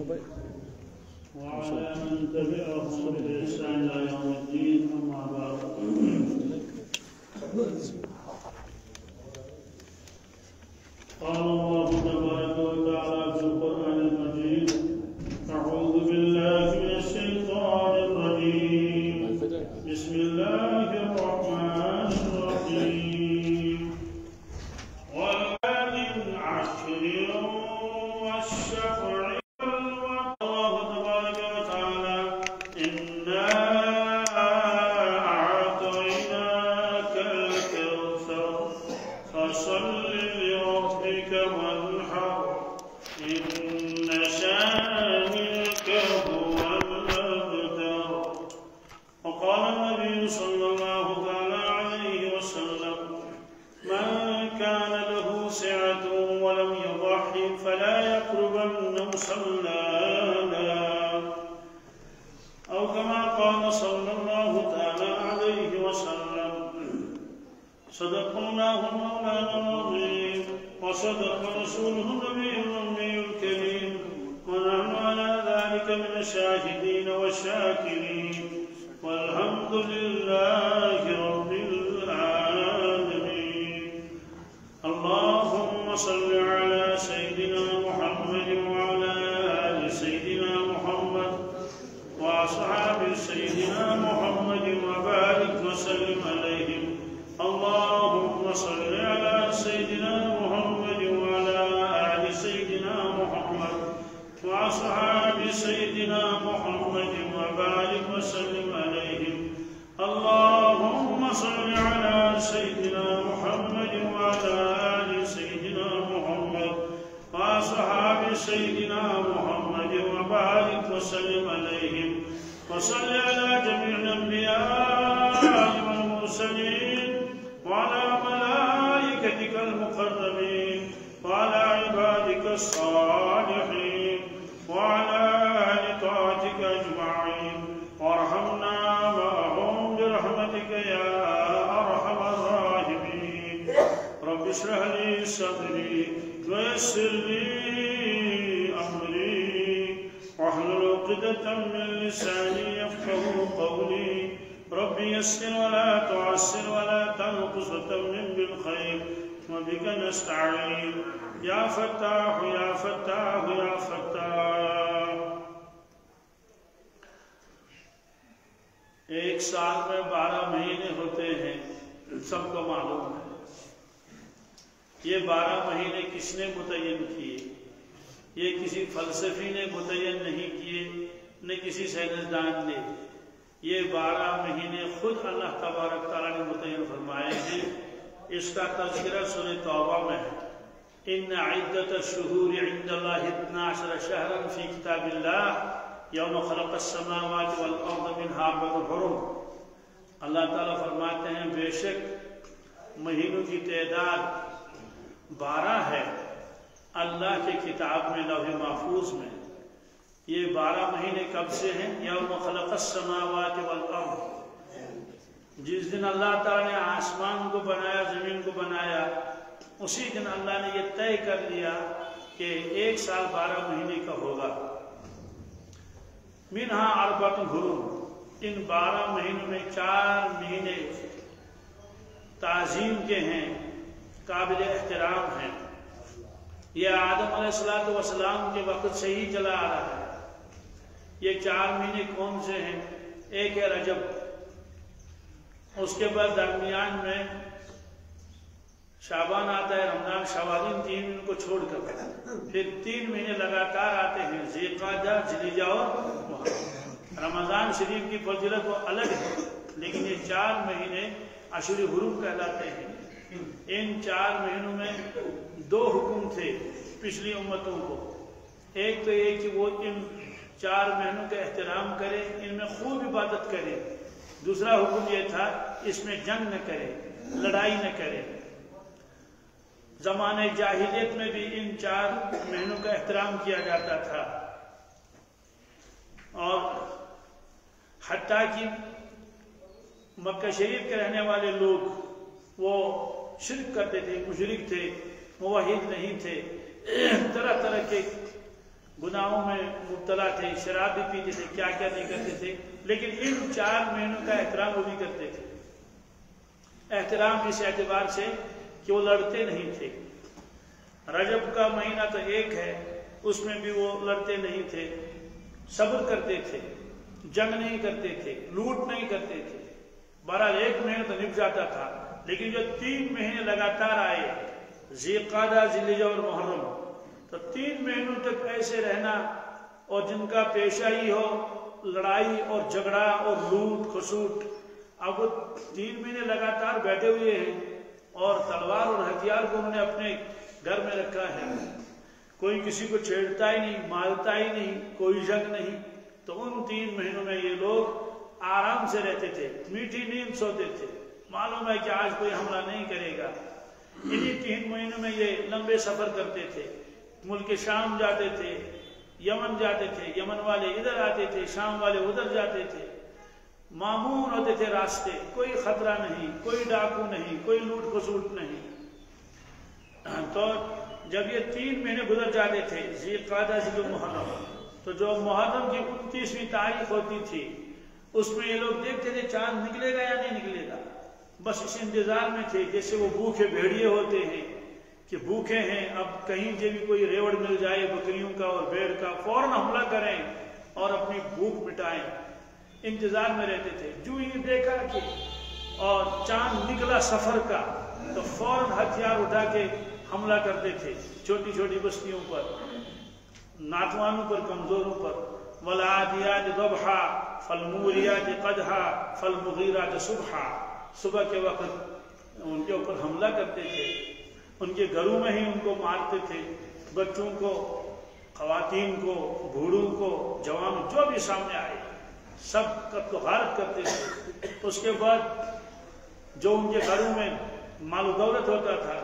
وعلى من تبعهم بإحسان إلى يوم الدين أما بعد قال الله تبارك وتعالى في القرآن المجيد أعوذ بالله من الشيطان الرجيم بسم الله الرحمن الرحيم ولكن عشر والشفع والله تبارك وتعالى إنا أعطيناك الكوثر فصل لربك وانحر إن شانئك هو الأبتر. وقال النبي صلى الله عليه وسلم من كان له سعة ولم يضحي فلا يقربن مصلانا أو كما قال صلى الله عليه وسلم. صدق الله مولانا العظيم وصدق رسوله النبي الأمي الكريم ونحن على ذلك من الشاهدين والشاكرين والحمد لله رب العالمين. اللهم صل على سيدنا محمد وعلى آل سيدنا محمد وأصحاب سيدنا محمد وبارك وسلم عليهم. اللهم صل على سيدنا محمد وعلى آل سيدنا محمد وأصحاب سيدنا محمد وبارك وسلم عليهم. اللهم صل على سيدنا محمد وعلى آل سيدنا محمد وأصحاب سيدنا محمد وبارك وسلم عليهم. وصل على جميع الأنبياء والمرسلين وعلى ملائكتك المقربين وعلى عبادك الصالحين وعلى أهل طاعتك أجمعين وارحمنا معهم برحمتك يا أرحم الراحمين. رب اشرح لي صدري ويسر لي أمري واحلل عقدة من لساني يفقهوا قولي. رب يسر ولا تعسر ولا تنقص وتمم بالخير وبك نستعين يا فتاح يا فتاح يا فتاح. ایک سال میں 12 مہینے ہوتے ہیں، سب کو معلوم ہے. یہ 12 مہینے کس نے متعین کیے؟ یہ کسی فلسفی نے متعین نہیں کیے، نہ کسی سائنسدان نے. یہ 12 مہینے خود اللہ تبارک تعالیٰ نے متعین فرمائے ہیں. اس کا تذکرہ سورہ توبہ میں ہے. ان عدت الشہور عند اللہ 12 شہرا فی کتاب اللہ یوم خلق السماوات والارض منها 4 حرم. اللہ تعالیٰ فرماتے ہیں بے شک مہینوں کی تعداد 12 ہے اللہ کی کتاب میں، لوح محفوظ میں. یہ 12 مہینے کب سے ہیں؟ یوم خلق السماوات والارض. جس دن اللہ تعالیٰ نے آسمان کو بنایا، زمین کو بنایا، اسی دن اللہ نے یہ طے کر لیا کہ ایک سال 12 مہینے کا ہوگا. منہا 4 حرم. ان 12 مہینوں میں 4 مہینے تعظیم کے ہیں، قابل احترام ہیں. یہ آدم علیہ السلام کے وقت سے ہی چلا آ رہا ہے. یہ 4 مہینے کون سے ہیں؟ ایک ہے رجب، اس کے بعد درمیان میں شعبان آتا ہے، رمضان، شوال، 3 مہینے کو چھوڑ کر پھر 3 مہینے لگاتار آتے ہیں، ذی القعدہ، ذوالحجہ اور محرم. رمضان شریف کی فضیلت وہ الگ ہے، لیکن یہ 4 مہینے اشہر حرم کہلاتے ہیں. ان 4 مہینوں میں 2 حکم تھے پچھلی امتوں کو. ایک تو یہ کہ وہ ان 4 مہینوں کا احترام کرے، ان میں خوب عبادت کرے. دوسرا حکم یہ تھا اس میں جنگ نہ کرے، لڑائی نہ کرے. زمانے جاہلیت میں بھی ان 4 مہینوں کا احترام کیا جاتا تھا، اور حتیٰ کہ مکہ شریف کے رہنے والے لوگ وہ شرک کرتے تھے، مشرک تھے، موحد نہیں تھے. طرح طرح کے گناہوں میں مبتلا تھے، شراب بھی پیتے تھے، کیا کیا نہیں کرتے تھے، لیکن ان 4 مہینوں کا احترام وہ بھی کرتے تھے۔ احترام اس اعتبار سے کہ وہ لڑتے نہیں تھے۔ رجب کا مہینہ تو ایک ہے، اس میں بھی وہ لڑتے نہیں تھے، صبر کرتے تھے، جنگ نہیں کرتے تھے، لوٹ نہیں کرتے تھے۔ بہرحال 1 مہینہ تو نپ جاتا تھا، لیکن جو 3 مہینے لگاتار آئے، ذی القعدہ، ذی الحجہ اور محرم، تو 3 مہینوں تک ایسے رہنا، اور جن کا پیشہ ہی ہو لڑائی اور جھگڑا اور لوٹ کھسوٹ۔ اب وہ 3 مہینے لگاتار بیٹھے ہوئے ہیں اور تلوار اور ہتھیار کو انہوں نے اپنے گھر میں رکھا ہے، کوئی کسی کو چھیڑتا ہی نہیں، مارتا ہی نہیں، کوئی جنگ نہیں۔ تو ان 3 مہینوں میں یہ لوگ آرام سے رہتے تھے، میٹھی نیند سوتے تھے، معلوم ہے کہ آج کوئی حملہ نہیں کرے گا۔ انہی 3 مہینوں میں یہ لمبے سفر کرتے تھے، ملک شام جاتے تھے، یمن جاتے تھے، یمن والے ادھر آتے تھے، شام والے ادھر جاتے تھے، معمون ہوتے تھے راستے، کوئی خطرہ نہیں، کوئی ڈاکو نہیں، کوئی لوٹ کھسوٹ نہیں۔ تو جب یہ 3 مہینے گزر جاتے تھے، ذی القعدہ، ذی المحرم، تو جو محرم کی 29ویں تاریخ ہوتی تھی، اس میں یہ لوگ دیکھتے تھے چاند نکلے گا یا نہیں نکلے گا، بس اس انتظار میں تھے، جیسے وہ بھوکے بھیڑیے ہوتے ہیں کہ بھوکے ہیں، اب کہیں جو بھی کوئی ریوڑ مل جائے بکریوں کا اور بھیڑ کا، فوراً حملہ کریں اور اپنی بھوک مٹائیں، انتظار میں رہتے تھے۔ جو ہی دیکھا کہ اور چاند نکلا سفر کا، تو فوراً ہتھیار اٹھا کے حملہ کرتے تھے، چھوٹی چھوٹی بستیوں پر، ناتوانوں پر، کمزوروں پر۔ وَالْعَادِيَاتِ ضَبْحًا فَالْمُورِيَاتِ قَدْحًا فَالْمُغِيرَاتِ صُبْحًا۔ صبح کے وقت ان کے اوپر حملہ کرتے تھے، ان کے گھروں میں ہی ان کو مارتے تھے، بچوں کو، خواتین کو، بوڑھوں کو، جوان، جو بھی سامنے آئے سب قتل و غارت کرتے تھے۔ اس کے بعد جو ان کے گھروں میں مال و دولت ہوتا تھا،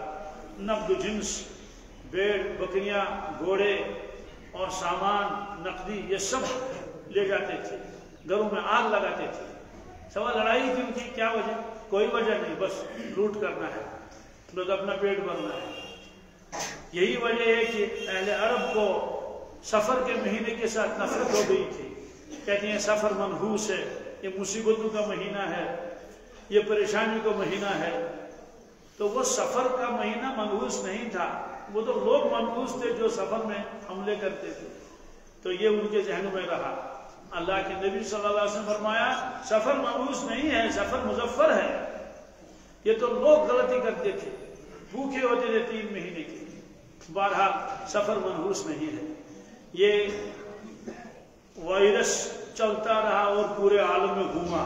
نقد و جنس، بھیڑ، بکریاں، گھوڑے اور سامان، نقدی، یہ سب لے جاتے تھے، گھروں میں آگ لگاتے تھے۔ سوال لڑائی کی ان کی کیا وجہ؟ کوئی وجہ نہیں، بس لوٹ کرنا ہے، بس اپنا پیٹ بھرنا ہے۔ یہی وجہ ہے کہ اہل عرب کو سفر کے مہینے کے ساتھ نفرت ہو گئی تھی، کہتے ہیں سفر منحوس ہے، یہ مصیبتوں کا مہینہ ہے، یہ پریشانی کا مہینہ ہے۔ تو وہ سفر کا مہینہ منحوس نہیں تھا، وہ تو لوگ منحوس تھے جو سفر میں حملے کرتے تھے، تو یہ ان کے ذہنوں میں رہا۔ اللہ کے نبی صلی اللہ علیہ وسلم فرمایا سفر منحوس نہیں ہے، سفر مظفر ہے۔ یہ تو لوگ غلطی کرتے تھے، بھوکے ہوتے تھے 3 مہینے کے۔ بہرحال سفر منحوس نہیں ہے۔ یہ وائرس چلتا رہا اور پورے عالم میں گھوما،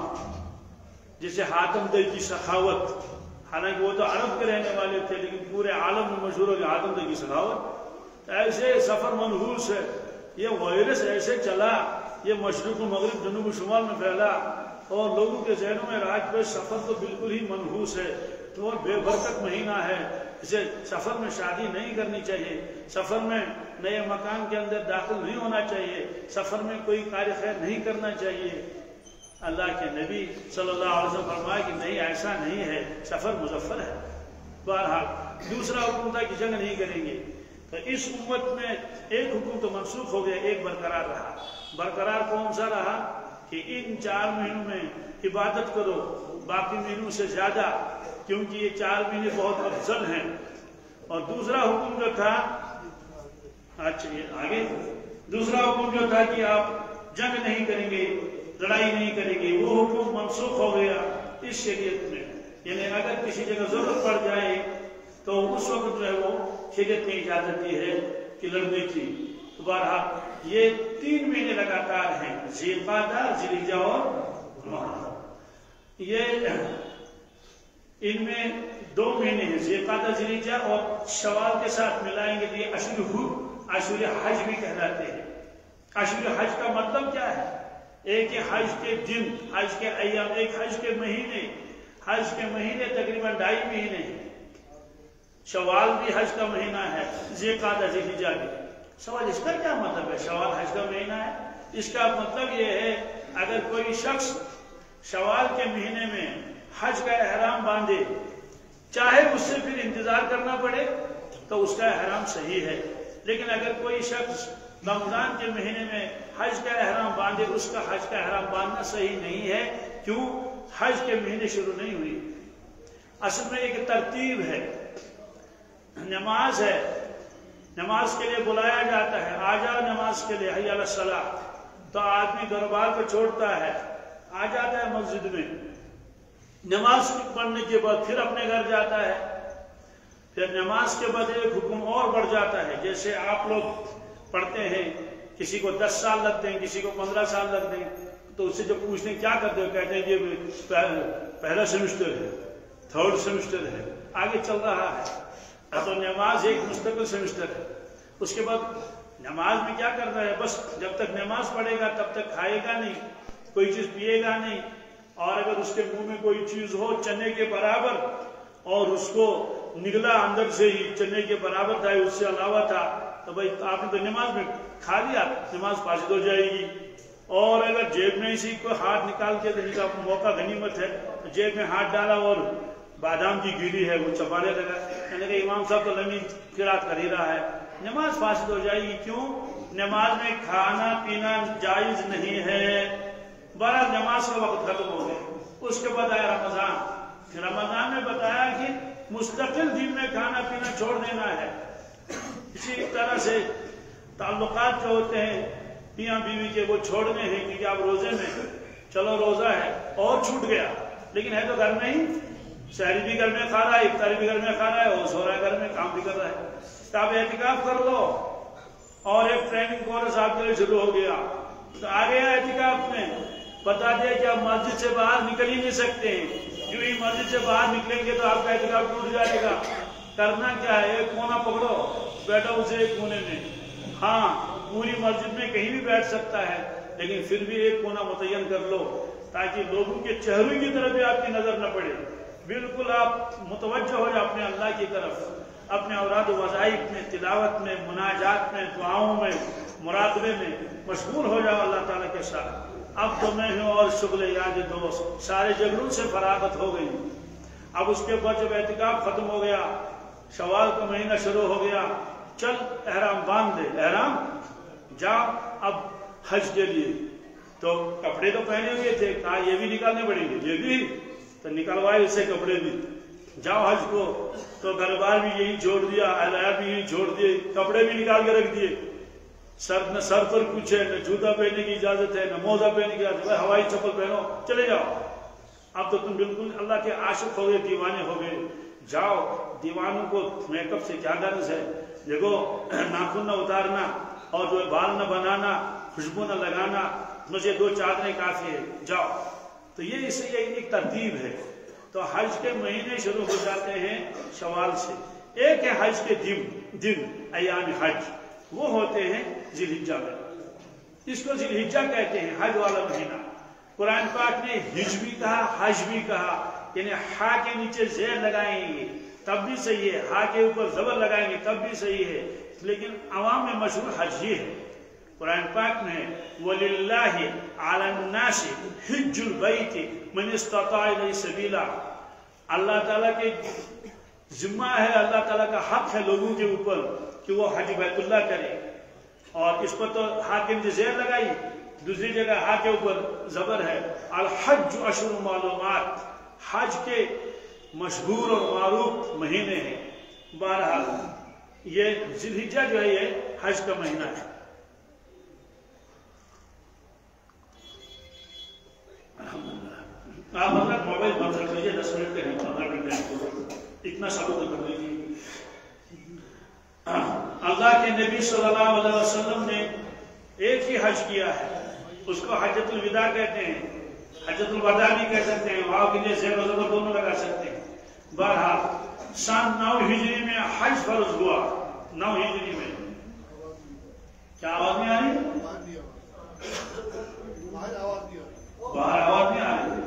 جیسے حاتم دئی کی سخاوت، حالانکہ وہ تو عرب کے رہنے والے تھے لیکن پورے عالم میں مشہور ہو گیا حاتم دئی کی سخاوت۔ ایسے سفر منحوس ہے، یہ وائرس ایسے چلا، یہ مشرق و مغرب، جنوب و شمال میں پھیلا، اور لوگوں کے ذہنوں میں راج پہ سفر تو بالکل ہی منحوس ہے، تو بے برکت مہینہ ہے، اسے سفر میں شادی نہیں کرنی چاہیے، سفر میں نئے مکان کے اندر داخل نہیں ہونا چاہیے، سفر میں کوئی کار خیر نہیں کرنا چاہیے۔ اللہ کے نبی صلی اللہ علیہ وسلم فرمایا کہ نہیں، ایسا نہیں ہے، سفر مظفر ہے۔ بہرحال دوسرا حکم تھا کہ جنگ نہیں کریں گے، تو اس امت میں ایک حکم تو منسوخ ہو گیا، ایک برقرار رہا۔ برقرار کون سا رہا کہ ان 4 مہینوں میں عبادت کرو، باقی مہینوں سے زیادہ، کیونکہ یہ 4 مہینے بہت افضل ہیں۔ اور دوسرا حکم جو تھا، اچھا یہ آگے، دوسرا حکم جو تھا کہ آپ جنگ نہیں کریں گے، لڑائی نہیں کریں گے، وہ حکم منسوخ ہو گیا اس شریعت میں۔ یعنی اگر کسی جگہ ضرورت پڑ جائے تو اس وقت جو ہے وہ شریعت میں اجازت دی ہے کہ لڑنے کی۔ تو بہرحال یہ 3 مہینے لگاتار ہیں، ذی القعدہ، ذی الحجہ اور محرم۔ یہ ان میں 2 مہینے ہیں، ذی القعدہ، ذی الحجہ، اور شوال کے ساتھ ملائیں گے تو یہ اشہر حج بھی کہلاتے ہیں۔ اشہر حج کا مطلب کیا ہے؟ ایک حج کے دن، حج کے ایام، ایک حج کے مہینے، حج کے مہینے تقریباً 2.5 مہینے ہیں۔ شوال بھی حج کا مہینہ ہے، ذی القعدہ، ذی الحجہ بھی۔ سوال اس کا کیا مطلب ہے؟ شوال حج کا مہینہ ہے، اس کا مطلب یہ ہے اگر کوئی شخص شوال کے مہینے میں حج کا احرام باندھے، چاہے اس سے پھر انتظار کرنا پڑے تو اس کا احرام صحیح ہے، لیکن اگر کوئی شخص رمضان کے مہینے میں حج کا احرام باندھے، اس کا حج کا احرام باندھنا صحیح نہیں ہے. کیوں؟ حج کے مہینے شروع نہیں ہوئی. اصل میں ایک ترتیب ہے، نماز ہے، نماز کے لیے بلایا جاتا ہے، آ جاؤ نماز کے لیے، حی علی الصلاۃ. تو آدمی گھر بار کو چھوڑتا ہے، آ جاتا ہے مسجد میں، نماز پڑھنے کے بعد پھر اپنے گھر جاتا ہے. پھر نماز کے بعد ایک حکم اور بڑھ جاتا ہے. جیسے آپ لوگ پڑھتے ہیں، کسی کو 10 سال لگتے ہیں، کسی کو 15 سال لگتے ہیں، تو اس سے جب پوچھتے ہیں کیا کرتے ہو، کہتے ہیں یہ پہلا سیمسٹر ہے، 3rd سیمسٹر ہے، آگے چل رہا ہے. تو نماز ایک مستقل سیمسٹر ہے. اس کے بعد نماز میں کیا کرنا ہے؟ بس جب تک نماز پڑھے گا تب تک کھائے گا نہیں، کوئی چیز پیے گا نہیں، اور اگر اس کے منہ میں کوئی چیز ہو چنے کے برابر اور اس کو نگلا اندر سے ہی چنے کے برابر تھا، اس سے علاوہ تھا، تو بھائی آپ نے تو نماز میں کھا لیا، نماز فاسد ہو جائے گی. اور اگر جیب میں اسی کو ہاتھ نکال کے دینے کا موقع غنیمت ہے، تو جیب میں ہاتھ ڈالا اور بادام کی گیری ہے وہ چبانے لگا، یعنی کہ امام صاحب تو لمبی قرات کر ہی رہا ہے، نماز فاسد ہو جائے گی. کیوں؟ نماز میں کھانا پینا جائز نہیں ہے. بہرحال نماز کا وقت ختم ہو گیا. اس کے بعد آیا رمضان. رمضان میں بتایا کہ مستقل دن میں کھانا پینا چھوڑ دینا ہے. اسی طرح سے تعلقات جو ہوتے ہیں میاں بیوی کے، وہ چھوڑنے ہیں، کیونکہ آپ روزے میں، چلو روزہ ہے اور چھوٹ گیا، لیکن ہے تو گھر میں ہی، سحری بھی گھر میں کھا رہا ہے، افطاری بھی گھر میں کھا رہا ہے، اور سو رہا ہے گھر میں، کام بھی کر رہا ہے. تو آپ اعتکاف کر لو. اور ایک ٹریننگ کورس آپ کے لیے شروع ہو گیا، تو آ گیا اعتکاف میں، بتا دیا کہ آپ مسجد سے باہر نکل ہی نہیں سکتے ہیں، جو ہی مسجد سے باہر نکلیں گے تو آپ کا اعتکاف ٹوٹ جائے گا. کرنا کیا ہے؟ ایک کونا پکڑو، بیٹھو اسے ایک کونے میں. ہاں پوری مسجد میں کہیں بھی بیٹھ سکتا ہے، لیکن پھر بھی ایک کونا متعین کر لو تاکہ لوگوں کے چہروں کی طرف بھی آپ کی نظر نہ پڑے. بالکل آپ متوجہ ہو جائے اپنے اللہ کی طرف، اپنے اوراد و وظائف میں، تلاوت میں، مناجات میں، دعاؤں میں، مراقبے میں مشغول ہو جاؤ اللہ تعالیٰ کے ساتھ. اب تو میں ہوں اور شغل یاد دوست، سارے جھگڑوں سے فراغت ہو گئی. اب اس کے بعد جب اعتکاف ختم ہو گیا، شوال کا مہینہ شروع ہو گیا، چل احرام باندھ دے، احرام جا اب حج کے لیے. تو کپڑے تو پہنے ہوئے تھے، کہا یہ بھی نکالنے پڑیں گے، یہ بھی تو نکلوائے اسے کپڑے بھی، جاؤ حج کو. تو گھر بار بھی یہی چھوڑ دیا، اہلیہ بھی یہی چھوڑ دیے، کپڑے بھی نکال کے رکھ دیے. نہ سر پر کچھ ہے، نہ جوتا پہننے کی اجازت ہے، نہ موزہ پہننے کی اجازت ہے، ہوائی چپل پہنو، چلے جاؤ. اب تو تم بالکل اللہ کے عاشق ہو گئے، دیوانے ہو گئے. جاؤ، دیوانوں کو میک اپ سے کیا غرض ہے؟ دیکھو، ناخن نہ اتارنا اور جو بال نہ بنانا، خوشبو نہ لگانا، مجھے 2 چادریں کافی ہے، جاؤ. تو یہ اس سے ایک ترتیب ہے. تو حج کے مہینے شروع ہو جاتے ہیں شوال سے. ایک ہے حج کے دن ایام حج، وہ ہوتے ہیں ذی الحجہ میں. اس کو ذی الحجہ کہتے ہیں، حج والا مہینہ. قرآن پاک نے حج بھی کہا، حج بھی کہا، یعنی ہا کے نیچے زیر لگائیں گے تب بھی صحیح ہے، ہا کے اوپر زبر لگائیں گے تب بھی صحیح ہے، لیکن عوام میں مشہور حج ہی ہے. قرآن پاک میں وَلِلَّهِ عَلَى النَّاسِ حِجُّ الْبَيْتِ مَنِ اسْتَطَاعَ إِلَيْهِ سَبِيلًا. اللہ تعالیٰ کے ذمہ ہے، اللہ تعالیٰ کا حق ہے لوگوں کے اوپر کہ وہ حج بیت اللہ کرے. اور اس پر تو ہا کے نیچے زیر لگائی، دوسری جگہ ہا کے اوپر زبر ہے. الحج اشہر معلومات، حج کے مشہور اور معروف مہینے ہیں. بہرحال یہ ذی الحجہ جو ہے یہ حج کا مہینہ ہے. آپ حضرت موبائل بند رکھ لیجیے، 10 منٹ کے 15 منٹ اتنا ثابت کر لیجیے. اللہ کے نبی صلی اللہ علیہ وسلم نے ایک ہی حج کیا ہے، اس کو حجۃ الوداع کہتے ہیں، حجۃ الوداع بھی کہہ سکتے ہیں، واو کے لیے زیر و زبر دونوں لگا سکتے ہیں. بہرحال سن 9 ہجری میں حج فرض ہوا. 9 ہجری میں کیا آواز نہیں آ رہی؟ باہر آواز نہیں آ رہی.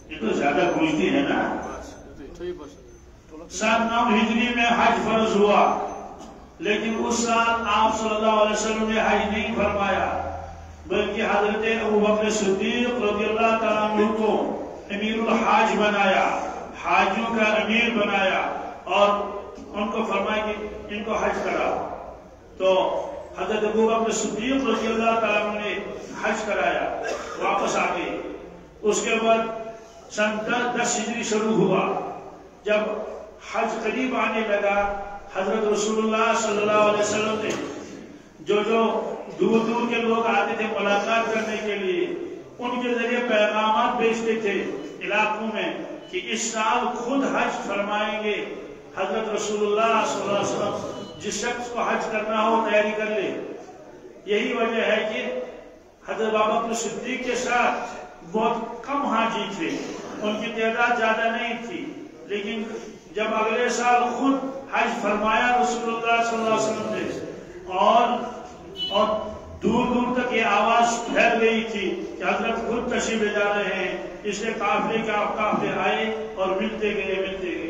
یہ تو زیادہ گونجتی ہے نا. سن 9 ہجری میں حج فرض ہوا، لیکن اس سال آپ صلی اللہ علیہ وسلم نے حج نہیں فرمایا، بلکہ حضرت ابوبکر صدیق رضی اللہ تعالیٰ عنہ کو امیر الحاج بنایا، حاجیوں کا امیر بنایا. اور ان کو فرمایا کہ ان کو حج کراؤ. تو حضرت ابو بکر صدیق رضی اللہ تعالیٰ عنہ نے حج کرایا, واپس آ گئے. اس کے بعد سن 10 ہجری شروع ہوا. جب حج قریب آنے لگا, حضرت رسول اللہ صلی اللہ علیہ وسلم نے جو دور دور کے لوگ آتے تھے ملاقات کرنے کے لیے, ان کے ذریعے پیغامات بھیجتے تھے علاقوں میں کہ اس سال خود حج فرمائیں گے. حضرت رسول اللہ صلی اللہ علیہ وسلم جس شخص کو حج کرنا ہو تیاری کر لے. یہی وجہ ہے کہ حضرت ابوبکر صدیق کے ساتھ بہت کم حاجی تھے, ان کی تعداد زیادہ نہیں تھی, لیکن جب اگلے سال خود حج فرمایا رسول اللہ صلی اللہ علیہ وسلم نے, اور دور دور تک یہ آواز پھیل گئی تھی کہ حضرت خود تشریف لے جا رہے ہیں, اس لیے قافلے آئے اور ملتے گئے.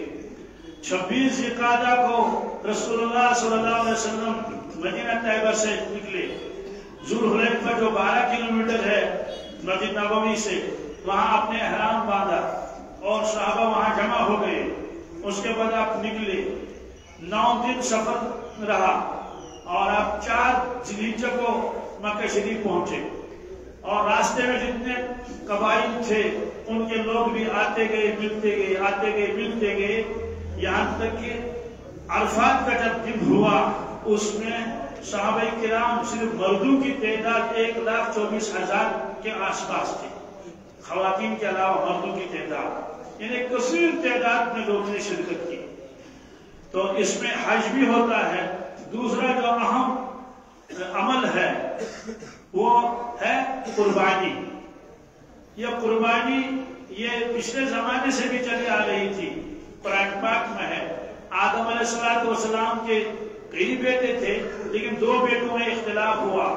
26 ذوالقعدہ کو رسول اللہ صلی اللہ علیہ وسلم مدینہ طیبہ سے نکلے. ذوالحلیفہ جو 12 کلومیٹر ہے مسجد نبوی سے, وہاں اپنے احرام باندھا اور صحابہ وہاں جمع ہو گئے. اس کے بعد آپ نکلے, 9 دن سفر رہا, اور آپ 4 ذوالحجہ کو مکہ شریف پہنچے. اور راستے میں جتنے قبائل تھے ان کے لوگ بھی آتے گئے ملتے گئے, یہاں تک کہ عرفات کا جب دن ہوا اس میں صحابہ کرام صرف مردوں کی تعداد 1,24,000 کے آس پاس تھی, خواتین کے علاوہ مردوں کی تعداد, یعنی کثیر تعداد میں لوگوں نے شرکت کی. تو اس میں حج بھی ہوتا ہے. دوسرا جو اہم عمل ہے وہ ہے قربانی. یہ قربانی یہ پچھلے زمانے سے بھی چلی آ رہی تھی. قرآن پاک میں ہے آدم علیہ السلام کے کئی بیٹے تھے, لیکن 2 بیٹوں میں اختلاف ہوا.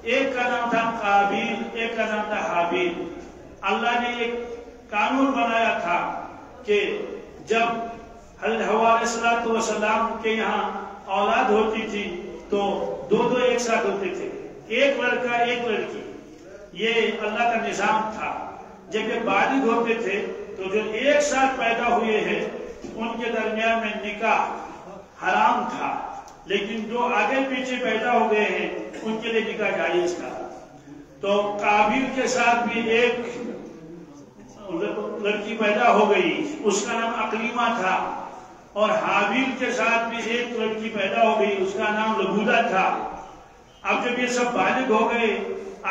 ایک کا نام تھا قابیل, ایک کا نام تھا حابیل. اللہ نے ایک قانون بنایا تھا کہ جب حضرت حوا علیہ السلام کے یہاں اولاد ہوتی تھی تو 2 ایک ساتھ ہوتے تھے, ایک لڑکا ایک لڑکی. یہ اللہ کا نظام تھا. جب یہ بالغ ہوتے تھے تو جو ایک ساتھ پیدا ہوئے ہیں ان کے درمیان میں نکاح حرام تھا, لیکن جو آگے پیچھے پیدا ہو گئے ہیں ان کے لیے نکاح جائز تھا. تو قابیل کے ساتھ بھی ایک لڑکی پیدا ہو گئی, اس کا نام اقلیمہ تھا, اور حابیل کے ساتھ بھی ایک لڑکی پیدا ہو گئی, اس کا نام لبودہ تھا. اب جب یہ سب بالغ ہو گئے,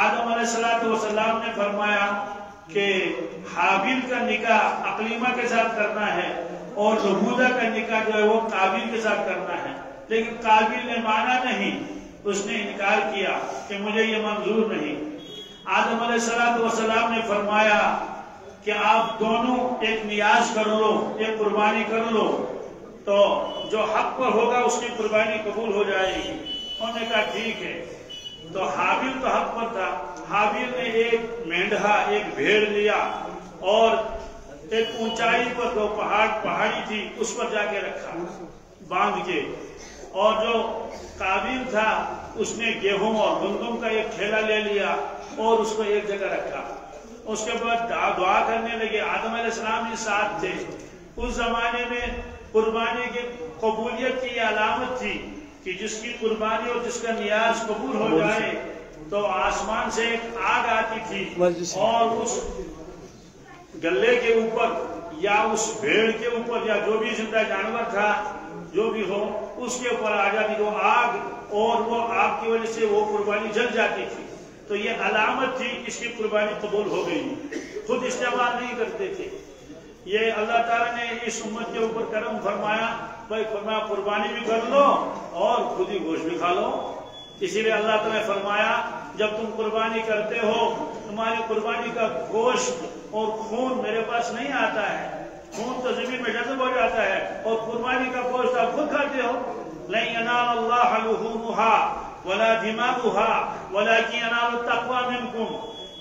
آدم علیہ السلام نے فرمایا کہ حابیل کا نکاح اقلیمہ کے ساتھ کرنا ہے اور لبودہ کا نکاح جو ہے وہ قابیل کے ساتھ کرنا ہے. لیکن قابیل نے مانا نہیں, اس نے انکار کیا کہ مجھے یہ منظور نہیں. آدم علیہ السلام نے فرمایا کہ آپ دونوں ایک نیاز کر لو, ایک قربانی کر لو, تو جو حق پر ہوگا اس کی قربانی قبول ہو جائے گی. انہوں نے کہا ٹھیک ہے. تو حابیل تو حق پر تھا. حابیل نے ایک مینڈھا, ایک بھیڑ لیا اور ایک اونچائی پر جو پہاڑی تھی اس پر جا کے رکھا باندھ کے, اور جو قابیل تھا اس نے گیہوں اور گندم کا ایک تھیلا لے لیا اور اس کو ایک جگہ رکھا. اس کے بعد دعا کرنے لگے. آدم علیہ السلام ہی ساتھ تھے. اس زمانے میں قربانی کی قبولیت کی علامت تھی کہ جس کی قربانی اور جس کا نیاز قبول ہو جائے تو آسمان سے ایک آگ آتی تھی اور اس گلے کے اوپر یا اس بھیڑ کے اوپر یا جو بھی زندہ جانور تھا جو بھی ہو اس کے اوپر آ جاتی وہ آگ, اور وہ آگ کی وجہ سے وہ قربانی جل جاتی تھی. تو یہ علامت تھی اس کی قربانی قبول ہو گئی. خود استعمال نہیں کرتے تھے. یہ اللہ تعالیٰ نے اس امت کے اوپر کرم فرمایا, بھائی فرمایا قربانی بھی کر لو اور خود ہی گوشت بھی کھا لو. اسی لیے اللہ تعالیٰ نے فرمایا جب تم قربانی کرتے ہو تمہاری قربانی کا گوشت اور خون میرے پاس نہیں آتا ہے. خون تو زمین میں جذب ہو جاتا ہے اور قربانی کا گوشت آپ خود کھاتے ہو. لن ينال الله لحومها ولا دماؤها ولكن ينال التقوى منكم.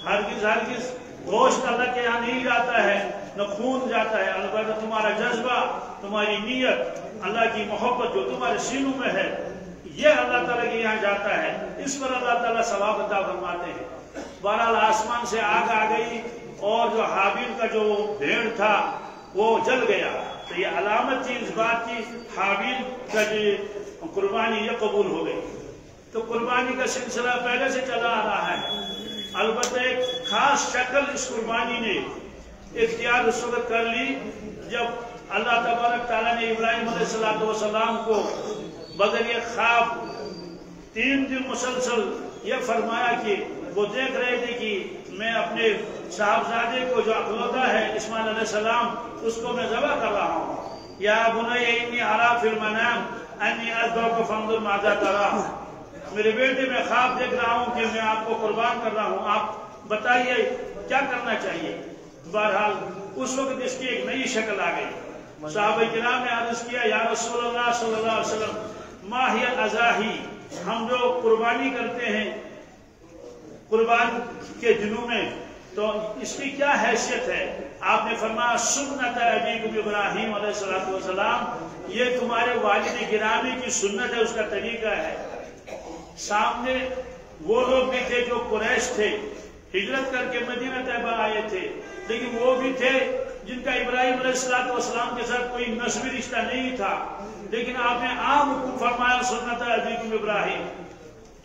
ہرگز گوشت اللہ کے یہاں نہیں جاتا ہے, نہ خون جاتا ہے, البتہ تمہارا جذبہ, تمہاری نیت, اللہ کی محبت جو تمہارے سینوں میں ہے یہ اللہ تعالیٰ کے یہاں جاتا ہے. اس پر اللہ تعالیٰ ثواب عطا فرماتے ہیں. بہرحال آسمان سے آگ آ گئی اور جو حابیل کا جو بھیڑ تھا وہ جل گیا. تو یہ علامت تھی اس بات کی حابیل کا جو قربانی یہ قبول ہو گئی. تو قربانی کا سلسلہ پہلے سے چلا آ رہا ہے. البتہ ایک خاص شکل اس قربانی نے اختیار اس وقت کر لی جب اللہ تبارک تعالیٰ نے ابراہیم علیہ السلام کو بذریعہ خواب 3 دن مسلسل یہ فرمایا کہ وہ دیکھ رہے تھے کہ میں اپنے صاحبزادے کو جو اقلوتا ہے اسماعیل علیہ السلام اس کو میں ذبح کر رہا ہوں. یا بنی انی ارا فی المنام انی اذبحک فانظر ماذا تری. میرے بیٹے میں خواب دیکھ رہا ہوں کہ میں آپ کو قربان کر رہا ہوں, آپ بتائیے کیا کرنا چاہیے. بہرحال اس وقت اس کی ایک نئی شکل آ گئی. صحابہ کرام نے عرض کیا یا رسول اللہ صلی اللہ علیہ وسلم ما ہی الاضاحی, ہم جو قربانی کرتے ہیں قربان کے دنوں میں تو اس کی کیا حیثیت ہے. آپ نے فرمایا سنت ابیکم ابراہیم علیہ السلام, یہ تمہارے والد گرامی کی سنت ہے, اس کا طریقہ ہے. سامنے وہ لوگ بھی تھے جو قریش تھے, ہجرت کر کے مدینہ طیبہ آئے تھے, لیکن وہ بھی تھے جن کا ابراہیم علیہ السلام کے ساتھ کوئی نسبی رشتہ نہیں تھا, لیکن آپ نے عام حکم فرمایا سنت ابیکم ابراہیم.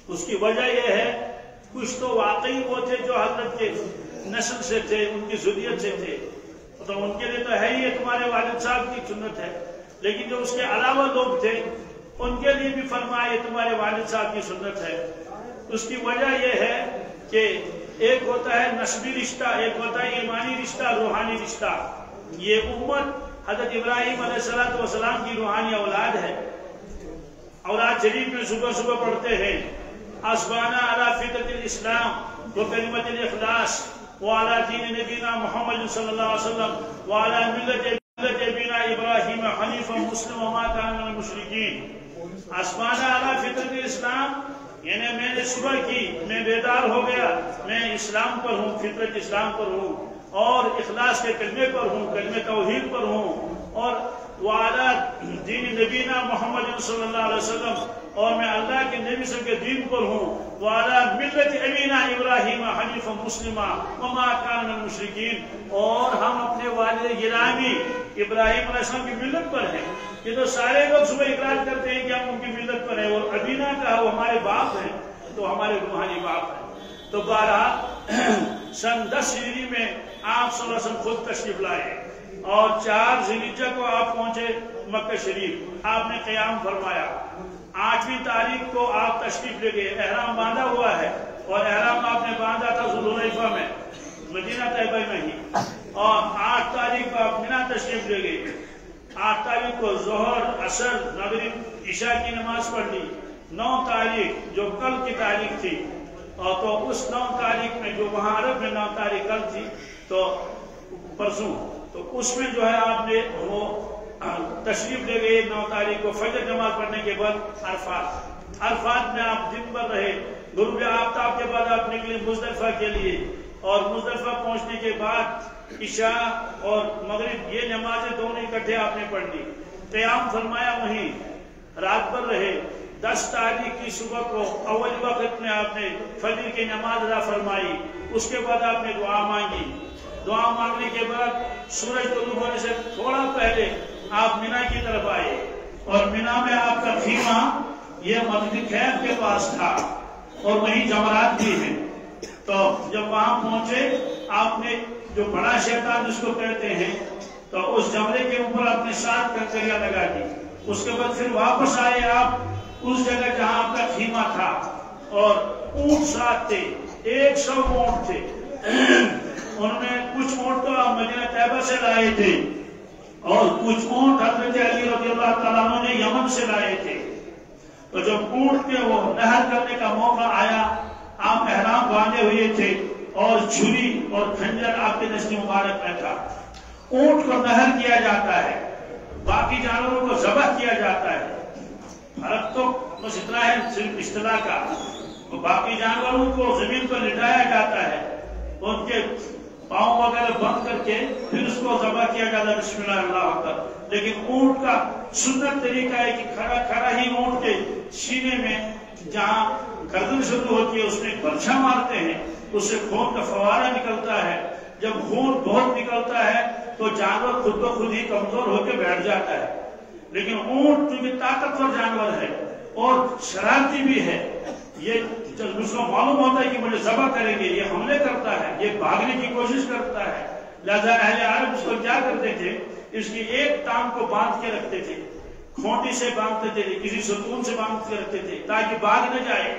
اس کی وجہ یہ ہے کچھ تو واقعی وہ تھے جو حضرت کے نسل سے تھے, ان کی ذریت سے تھے, تو ان کے لیے تو ہے ہی تمہارے والد صاحب کی سنت ہے, لیکن جو اس کے علاوہ لوگ تھے ان کے لیے بھی فرمایا یہ تمہارے والد صاحب کی سنت ہے. اس کی وجہ یہ ہے کہ ایک ہوتا ہے نسبی رشتہ, ایک ہوتا ہے ایمانی رشتہ, روحانی رشتہ. یہ امت حضرت ابراہیم علیہ السلام کی روحانی اولاد ہے. اولاد شریف میں صبح صبح پڑھتے ہیں اسبانا علی فطرت الاسلام و کلمت الاخلاص وعلی دین نبینا محمد صلی اللہ علیہ وسلم وعلی ملت ابینا ابراہیم حنیفا مسلم وما کان من المشرکین. اسبانا علی فطرت الاسلام یعنی میں نے صبح کی, میں بیدار ہو گیا, میں اسلام پر ہوں, فطرت اسلام پر ہوں, اور اخلاص کے کلمے پر ہوں, کلمہ توحید پر ہوں, اور وعلی دین نبینا محمد صلی اللہ علیہ وسلم, اور میں اللہ کے نبی صلی اللہ علیہ وسلم کے دین پر ہوں, وعلی ملت ابینا ابراہیم حنیفا مسلما وما کان من المشرکین, اور ہم اپنے والد گرامی ابراہیم علیہ السلام کی ملت پر ہیں. یہ تو سارے لوگ صبح اقرار کرتے ہیں کہ ہم ان کی ملت پر ہیں, اور ابینا کہا وہ ہمارے باپ ہیں, تو ہمارے روحانی باپ ہیں. تو بہرحال سن 10 ہجری میں آپ صلی اللہ علیہ وسلم خود تشریف لائے, اور 4 ذی الحجہ کو آپ پہنچے مکہ شریف. آپ نے قیام فرمایا. 8ویں تاریخ کو آپ تشریف لے گئے, احرام باندھا ہوا ہے, اور احرام آپ نے باندھا تھا ذوالحلیفہ میں مدینہ طیبہ میں ہی, اور 8 تاریخ کو آپ منی تشریف لے گئے. 8 تاریخ کو ظہر عصر مغرب عشاء کی نماز پڑھ لی. 9 تاریخ جو کل کی تاریخ تھی, اور تو اس 9 تاریخ میں جو وہاں عرب میں 9 تاریخ کل تھی تو پرسوں, تو اس میں جو ہے آپ نے وہ تشریف لے گئے 9 تاریخ کو فجر نماز پڑھنے کے بعد عرفات. عرفات میں آپ دن بھر رہے. غروب آفتاب کے بعد آپ نکلے مزدلفہ کے لیے, اور مزدلفہ پہنچنے کے بعد عشاء اور مغرب یہ نمازیں دونوں اکٹھے آپ نے پڑھ لی. قیام فرمایا, وہیں رات بھر رہے. 10 تاریخ کی صبح کو اول وقت میں آپ نے فجر کی نماز ادا فرمائی. اس کے بعد آپ نے دعا مانگی. دعا مانگنے کے بعد سورج طلوع ہونے سے تھوڑا پہلے آپ منی کی طرف آئے, اور منی میں آپ کا خیمہ یہ مسجد خیف کے پاس تھا, اور وہیں جمرات بھی ہیں. تو جب وہاں پہنچے آپ نے جو بڑا شیطان جس کو کہتے ہیں, تو اس جمرے کے اوپر آپ نے 7 کنکریاں لگا دی. اس کے بعد پھر واپس آئے آپ اس جگہ جہاں آپ کا خیمہ تھا, اور اونٹ ساتھ تھے, 100 اونٹ تھے. انہوں نے کچھ اونٹ تو آپ مدینہ طیبہ سے لائے تھے, اور کچھ اونٹ حضرت علی رضی اللہ تعالیٰ عنہ نے یمن سے لائے تھے. تو جب اونٹ کے وہ نہر کرنے کا موقع آیا, آپ احرام باندھے ہوئے تھے, اور چھری اور خنجر آپ کے دست مبارک میں تھا. اونٹ کو نہر کیا جاتا ہے, باقی جانوروں کو ذبح کیا جاتا ہے. فرق تو بس اتنا ہے صرف اصطلاح کا. تو باقی جانوروں کو زمین پر لٹایا جاتا ہے, ان کے پاؤں وغیرہ بند کر کے پھر اس کو ذبح کیا جاتا ہے بسم اللہ اللہ اکبر. لیکن اونٹ کا سنت طریقہ ہے کہ کھڑا ہی اونٹ کے سینے میں جہاں گردن شروع ہوتی ہے اس میں برچھا مارتے ہیں, اس سے خون کا فوارہ نکلتا ہے. جب خون بہت نکلتا ہے تو جانور خود کو خود ہی کمزور ہو کے بیٹھ جاتا ہے، لیکن اونٹ چونکہ طاقتور جانور ہے اور شرارتی بھی ہے، یہ جب اس کو معلوم ہوتا ہے کہ مجھے ذبح کریں گے، یہ حملے کرتا ہے، یہ بھاگنے کی کوشش کرتا ہے، لہذا اہل عرب اس کو کیا کرتے تھے، اس کی ایک ٹانگ کو باندھ کے رکھتے تھے، کھونٹی سے باندھتے تھے، کسی ستون سے باندھ کے رکھتے تھے تاکہ بھاگ نہ جائے،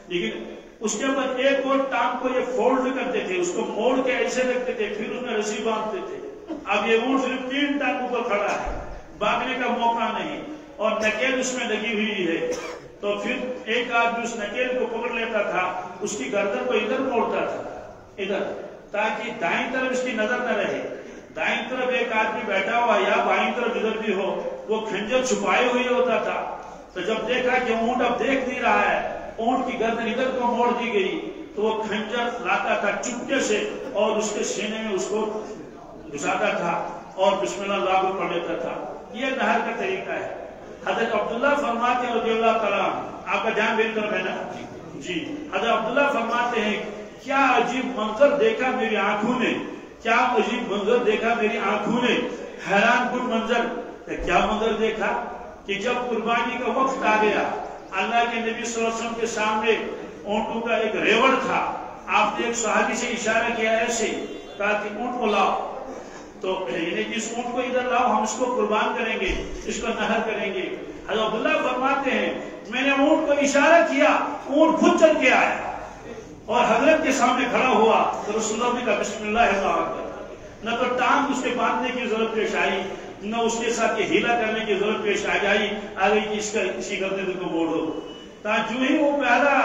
لیکن اس کے بعد ایک اور ٹانگ کو یہ فولڈ کرتے تھے، اس کو موڑ کے ایسے رکھتے تھے، پھر اس میں رسی باندھتے تھے۔ اب یہ اونٹ صرف 3 ٹانگوں پر کھڑا ہے، بھاگنے کا موقع نہیں، اور نکیل اس میں لگی ہوئی ہے، تو پھر ایک آدمی اس نکیل کو پکڑ لیتا تھا، اس کی گردن کو ادھر موڑتا تھا، ادھر، تاکہ دائیں طرف اس کی نظر نہ رہے، دائیں طرف ایک آدمی بیٹھا ہوا یا بائیں طرف جدھر بھی ہو، وہ کھنجر چھپائے ہوئے ہوتا تھا، تو جب دیکھا کہ اونٹ اب دیکھ نہیں رہا ہے، اونٹ کی گردن ادھر کو موڑ دی گئی، تو وہ کھنجر لاتا تھا چپکے سے اور اس کے سینے میں اس کو گھساتا تھا اور بسم اللہ لاگو پڑھ لیتا تھا۔ یہ نہر کا طریقہ ہے۔ حضرت عبداللہ فرماتے ہیں رضی اللہ تعالیٰ، آپ کا دھیان میری طرف ہے نا جی، حضرت عبداللہ فرماتے ہیں کیا عجیب منظر دیکھا میری آنکھوں نے، کیا عجیب منظر دیکھا میری آنکھوں نے، حیران کن منظر۔ کیا منظر دیکھا کہ جب قربانی کا وقت آ گیا، اللہ کے نبی صلی اللہ علیہ وسلم کے سامنے اونٹوں کا ایک ریوڑ تھا، آپ نے ایک صحابی سے اشارہ کیا ایسے، کہا کہ اونٹ کو لاؤ، تو یعنی کہ اس اونٹ کو ادھر لاؤ، ہم اس کو قربان کریں گے، اس کو نہر کریں گے۔ حضرت عبداللہ فرماتے ہیں میں نے اونٹ کو اشارہ کیا، اونٹ خود چل کے آیا اور حضرت کے سامنے کھڑا ہوا، تو رسول اللہ نے کہا بسم اللہ اللہ اکبر۔ نہ تو ٹانگ اس کے باندھنے کی ضرورت پیش آئی، نہ اس کے ساتھ یہ ہیلا کرنے کی ضرورت پیش آ جائی، آگے کی اس کا اسی گردن کو موڑو، جو ہی وہ پہلا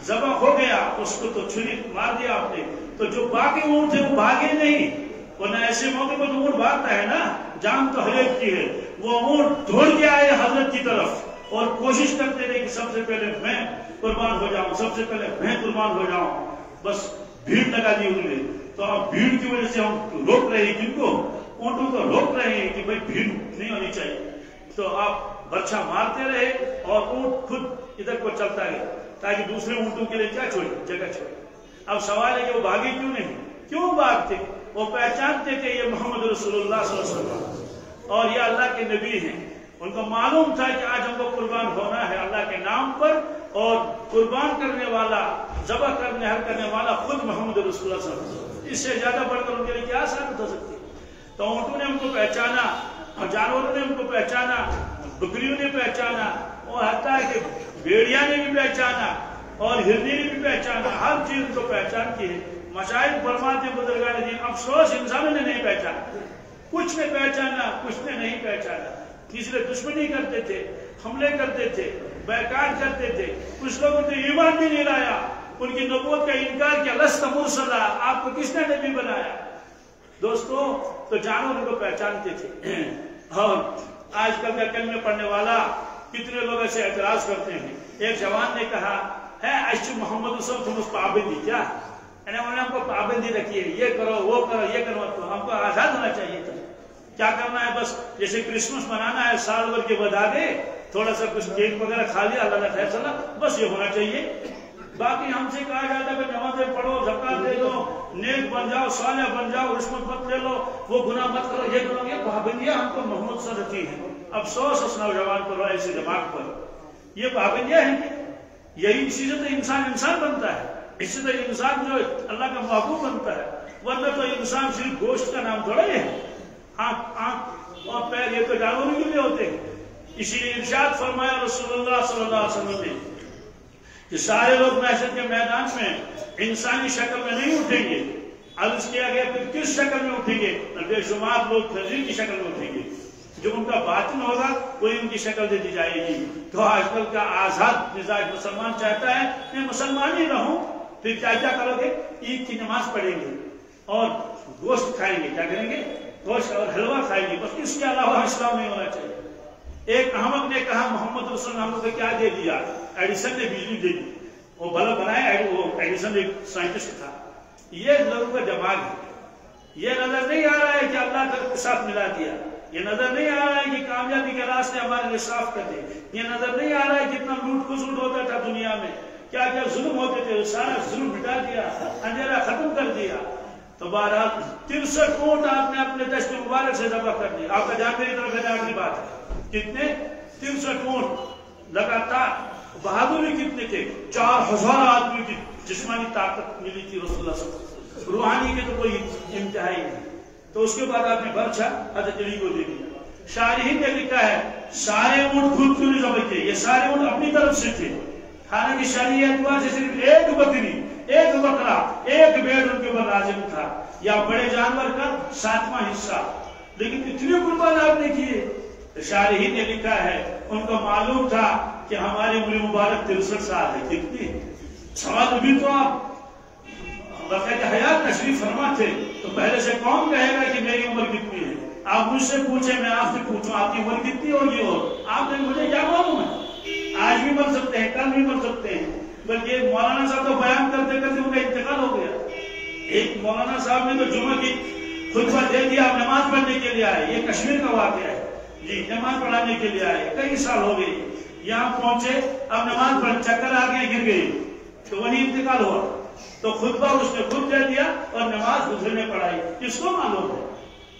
ذبح ہو گیا اس کو تو چھری مار دیا آپ نے، تو جو باقی اونٹ تھے وہ بھاگے نہیں، ورنہ ایسے موقع پر اونٹ بھاگتا ہے نا، جان تو ہر ایک کی ہے، وہ اونٹ دوڑ کے آئے حضرت کی طرف اور کوشش کرتے رہے کہ سب سے پہلے میں قربان ہو جاؤں، سب سے پہلے میں قربان ہو جاؤں، بس بھیڑ لگا دی انہوں نے۔ تو اب بھیڑ کی وجہ سے ہم روک رہے ہیں، کن کو؟ اونٹوں کو روک رہے ہیں کہ بھائی بھیڑ نہیں ہونی چاہیے، تو آپ برچھا مارتے رہے اور اونٹ خود ادھر کو چلتا گیا تاکہ دوسرے اونٹوں کے لیے کیا چھوڑے، جگہ چھوڑے۔ اب سوال ہے کہ وہ بھاگے کیوں نہیں؟ کیوں بھاگتے؟ وہ پہچانتے تھے یہ محمد رسول اللہ صلی اللہ علیہ وسلم اور یہ اللہ کے نبی ہیں، ان کو معلوم تھا کہ آج ہم کو قربان ہونا ہے اللہ کے نام پر، اور قربان کرنے والا، ذبح کرنے ہر کرنے والا خود محمد رسول اللہ صلی اللہ علیہ وسلم، اس سے زیادہ بڑھ کر ان کے لیے کیا ثابت ہو سکتی ہے؟ تو اونٹوں نے ان کو پہچانا اور جانوروں نے ان کو پہچانا، بکریوں نے پہچانا، اور حتیٰ کہ بھیڑیا نے بھی پہچانا اور ہرنی نے بھی پہچانا، ہر چیز ان کو پہچان کی ہے۔ مشائخ فرماتے ہیں بزرگان دین، افسوس انسانوں نے نہیں پہچانا، کچھ نے پہچانا کچھ نے نہیں پہچانا، اس لیے دشمنی کرتے تھے، حملے کرتے تھے، بیکار کرتے تھے، کچھ لوگوں نے ایمان بھی نہیں لایا، ان کی نبوت کا انکار کیا، لست مرسلا، آپ کو کس نے نبی بنایا؟ دوستو، تو جانور ان کو پہچانتے تھے۔ اور آج کل کا کلمے پڑھنے والا کتنے لوگ ایسے اعتراض کرتے ہیں۔ ایک جوان نے کہا ہے عشق محمد صلی اللہ علیہ وسلم پابندی، کیا انہوں نے ہم کو پابندی رکھی ہے، یہ کرو وہ کرو یہ کرو، تو ہم کو آزاد ہونا چاہیے تھا، کیا کرنا ہے؟ بس جیسے کرسمس منانا ہے، سال بھر کے بتا دے، تھوڑا سا کچھ کیک وغیرہ کھا لیا، اللہ کا فیصلہ، بس یہ ہونا چاہیے۔ باقی ہم سے کہا جاتا ہے کہ نمازیں پڑھو، زکات دے دو، نیک بن جاؤ، صالح بن جاؤ، رشوت مت لے لو، وہ گناہ مت کرو، یہ کرو، یہ پابندیاں ہم کو محمد صلی اللہ علیہ وسلم رکھی ہیں۔ افسوس اس نوجوان پر، ایسے دماغ پر، یہ پابندیاں ہیں کہ یہی اسی سے تو انسان بنتا ہے، اس سے تو انسان جو اللہ کا محبوب بنتا ہے، ورنہ تو انسان صرف گوشت کا نام تھوڑا ہے، آنکھ اور پیر یہ تو جانوروں کے لیے ہوتے ہیں۔ اسی لیے ارشاد فرمایا رسول اللہ صلی اللہ علیہ وسلم نے کہ سارے لوگ محشر کے میدان میں انسانی شکل میں نہیں اٹھیں گے۔ عرض کیا گیا کہ کس شکل میں اٹھیں گے؟ بے شمار لوگ خنزیر کی شکل میں اٹھیں گے، جو ان کا باطن ہوگا وہی ان کی شکل دے دی جائے گی۔ تو آج کل کا آزاد مزاج مسلمان چاہتا ہے میں مسلمان ہی رہوں، پھر کیا کیا کرو گے؟ عید کی نماز پڑھیں گے اور گوشت کھائیں گے، کیا کریں گے؟ گوشت اور حلوہ کھائیں گے، بس اس کے علاوہ اسلام نہیں ہونا چاہیے۔ ایک احمق نے کہا محمد رسول اللہ کو کیا دے دیا؟ ایڈیسن نے بجلی دے دی، وہ بلب بنایا، وہ ایڈیسن ایک سائنٹسٹ تھا۔ یہ لوگوں کا دماغ ہے، یہ نظر نہیں آ رہا ہے کہ اللہ کے ساتھ ملا دیا، یہ نظر نہیں آ رہا ہے کہ کامیابی کے راستے ہمارے لیے صاف کر دے، یہ نظر نہیں آ رہا ہے کتنا لوٹ کھسوٹ ہوتا تھا دنیا میں، کیا کیا ظلم ہوتے تھے، سارا ظلم مٹا دیا، اندھیرا ختم کر دیا۔ تو بہرحال 63 اونٹ آپ نے اپنے دشت مبارک سے ذبح کر دی. آپ کا دھیان میری طرف ہے, آخری بات ہے. کتنے؟ 63 اونٹ لگاتار. بہادری کتنے تھے؟ 4000 آدمی کی جسمانی طاقت ملی تھی رسول اللہ صلی اللہ علیہ وسلم. روحانی کے تو کوئی انتہائی نہیں. تو اس کے بعد آپ نے برچہ حضرت علی کو دے دیا. شارحین نے لکھا ہے سارے اونٹ خود کیوں نہیں ذبح کیے, یہ سارے اونٹ اپنی طرف سے تھے. حالانکہ شرعی اعتبار سے صرف ایک بکری, ایک بکرا, ایک بھیڑ ان کے اوپر لازم تھا, یا بڑے جانور کا 7واں حصہ. لیکن اتنے قربان آپ نے کیے. شارحین نے لکھا ہے ان کو معلوم تھا کہ ہماری عمر مبارک 63 سال ہے. کتنی سوال بھی تو آپ بقیہ حیات تشریف فرما تھے, تو پہلے سے کون کہے گا کہ میری عمر کتنی ہے؟ آپ مجھ سے پوچھیں, میں آپ سے پوچھوں آپ کی عمر کتنی ہوگی؟ اور آپ نے مجھے کیا معلوم ہے؟ آج بھی مر سکتے ہیں, کل بھی مر سکتے ہیں. بلکہ مولانا صاحب تو بیان کرتے کرتے ان کا انتقال ہو گیا. ایک مولانا صاحب نے تو جمعہ کی خطبہ دے دیا, آپ نماز پڑھنے کے لیے آئے. یہ کشمیر کا واقعہ ہے جی, نماز پڑھانے کے لیے آئے, کئی سال ہو گئی. یہاں پہنچے, اب نماز پڑھ, چکر آ گئے, گر گئی, تو وہی انتقال ہوا. تو خطبہ اس نے خود دے دیا اور نماز دوسرے نے پڑھائی. کس کو معلوم ہے؟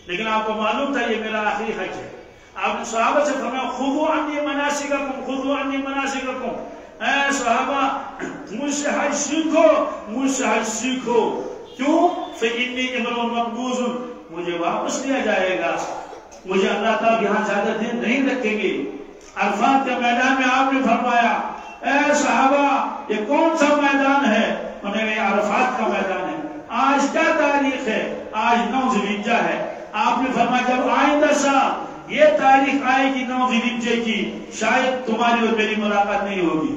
لیکن آپ کو معلوم تھا یہ میرا آخری حج ہے. آپ نے صحابہ سے فرمایا خذوا عنی مناسککم, خذوا عنی مناسککم. اے صحابہ مجھ سے حج سیکھو, مجھ سے حج سیکھو. کیوں؟ فإنی امرؤ مقبوض, مجھے واپس لیا جائے گا, مجھے اللہ تعالیٰ یہاں زیادہ دن نہیں رکھیں گے. عرفات کے میدان میں آپ نے فرمایا اے صحابہ یہ کون سا میدان ہے؟ انہوں نے عرفات کا میدان ہے. آج کیا تاریخ ہے؟ آج 9 ذی الحجہ ہے. آپ نے فرمایا جب آئندہ سال یہ تاریخ آئے گی 9 ذی الحجہ کی, شاید تمہاری اور میری ملاقات نہیں ہوگی.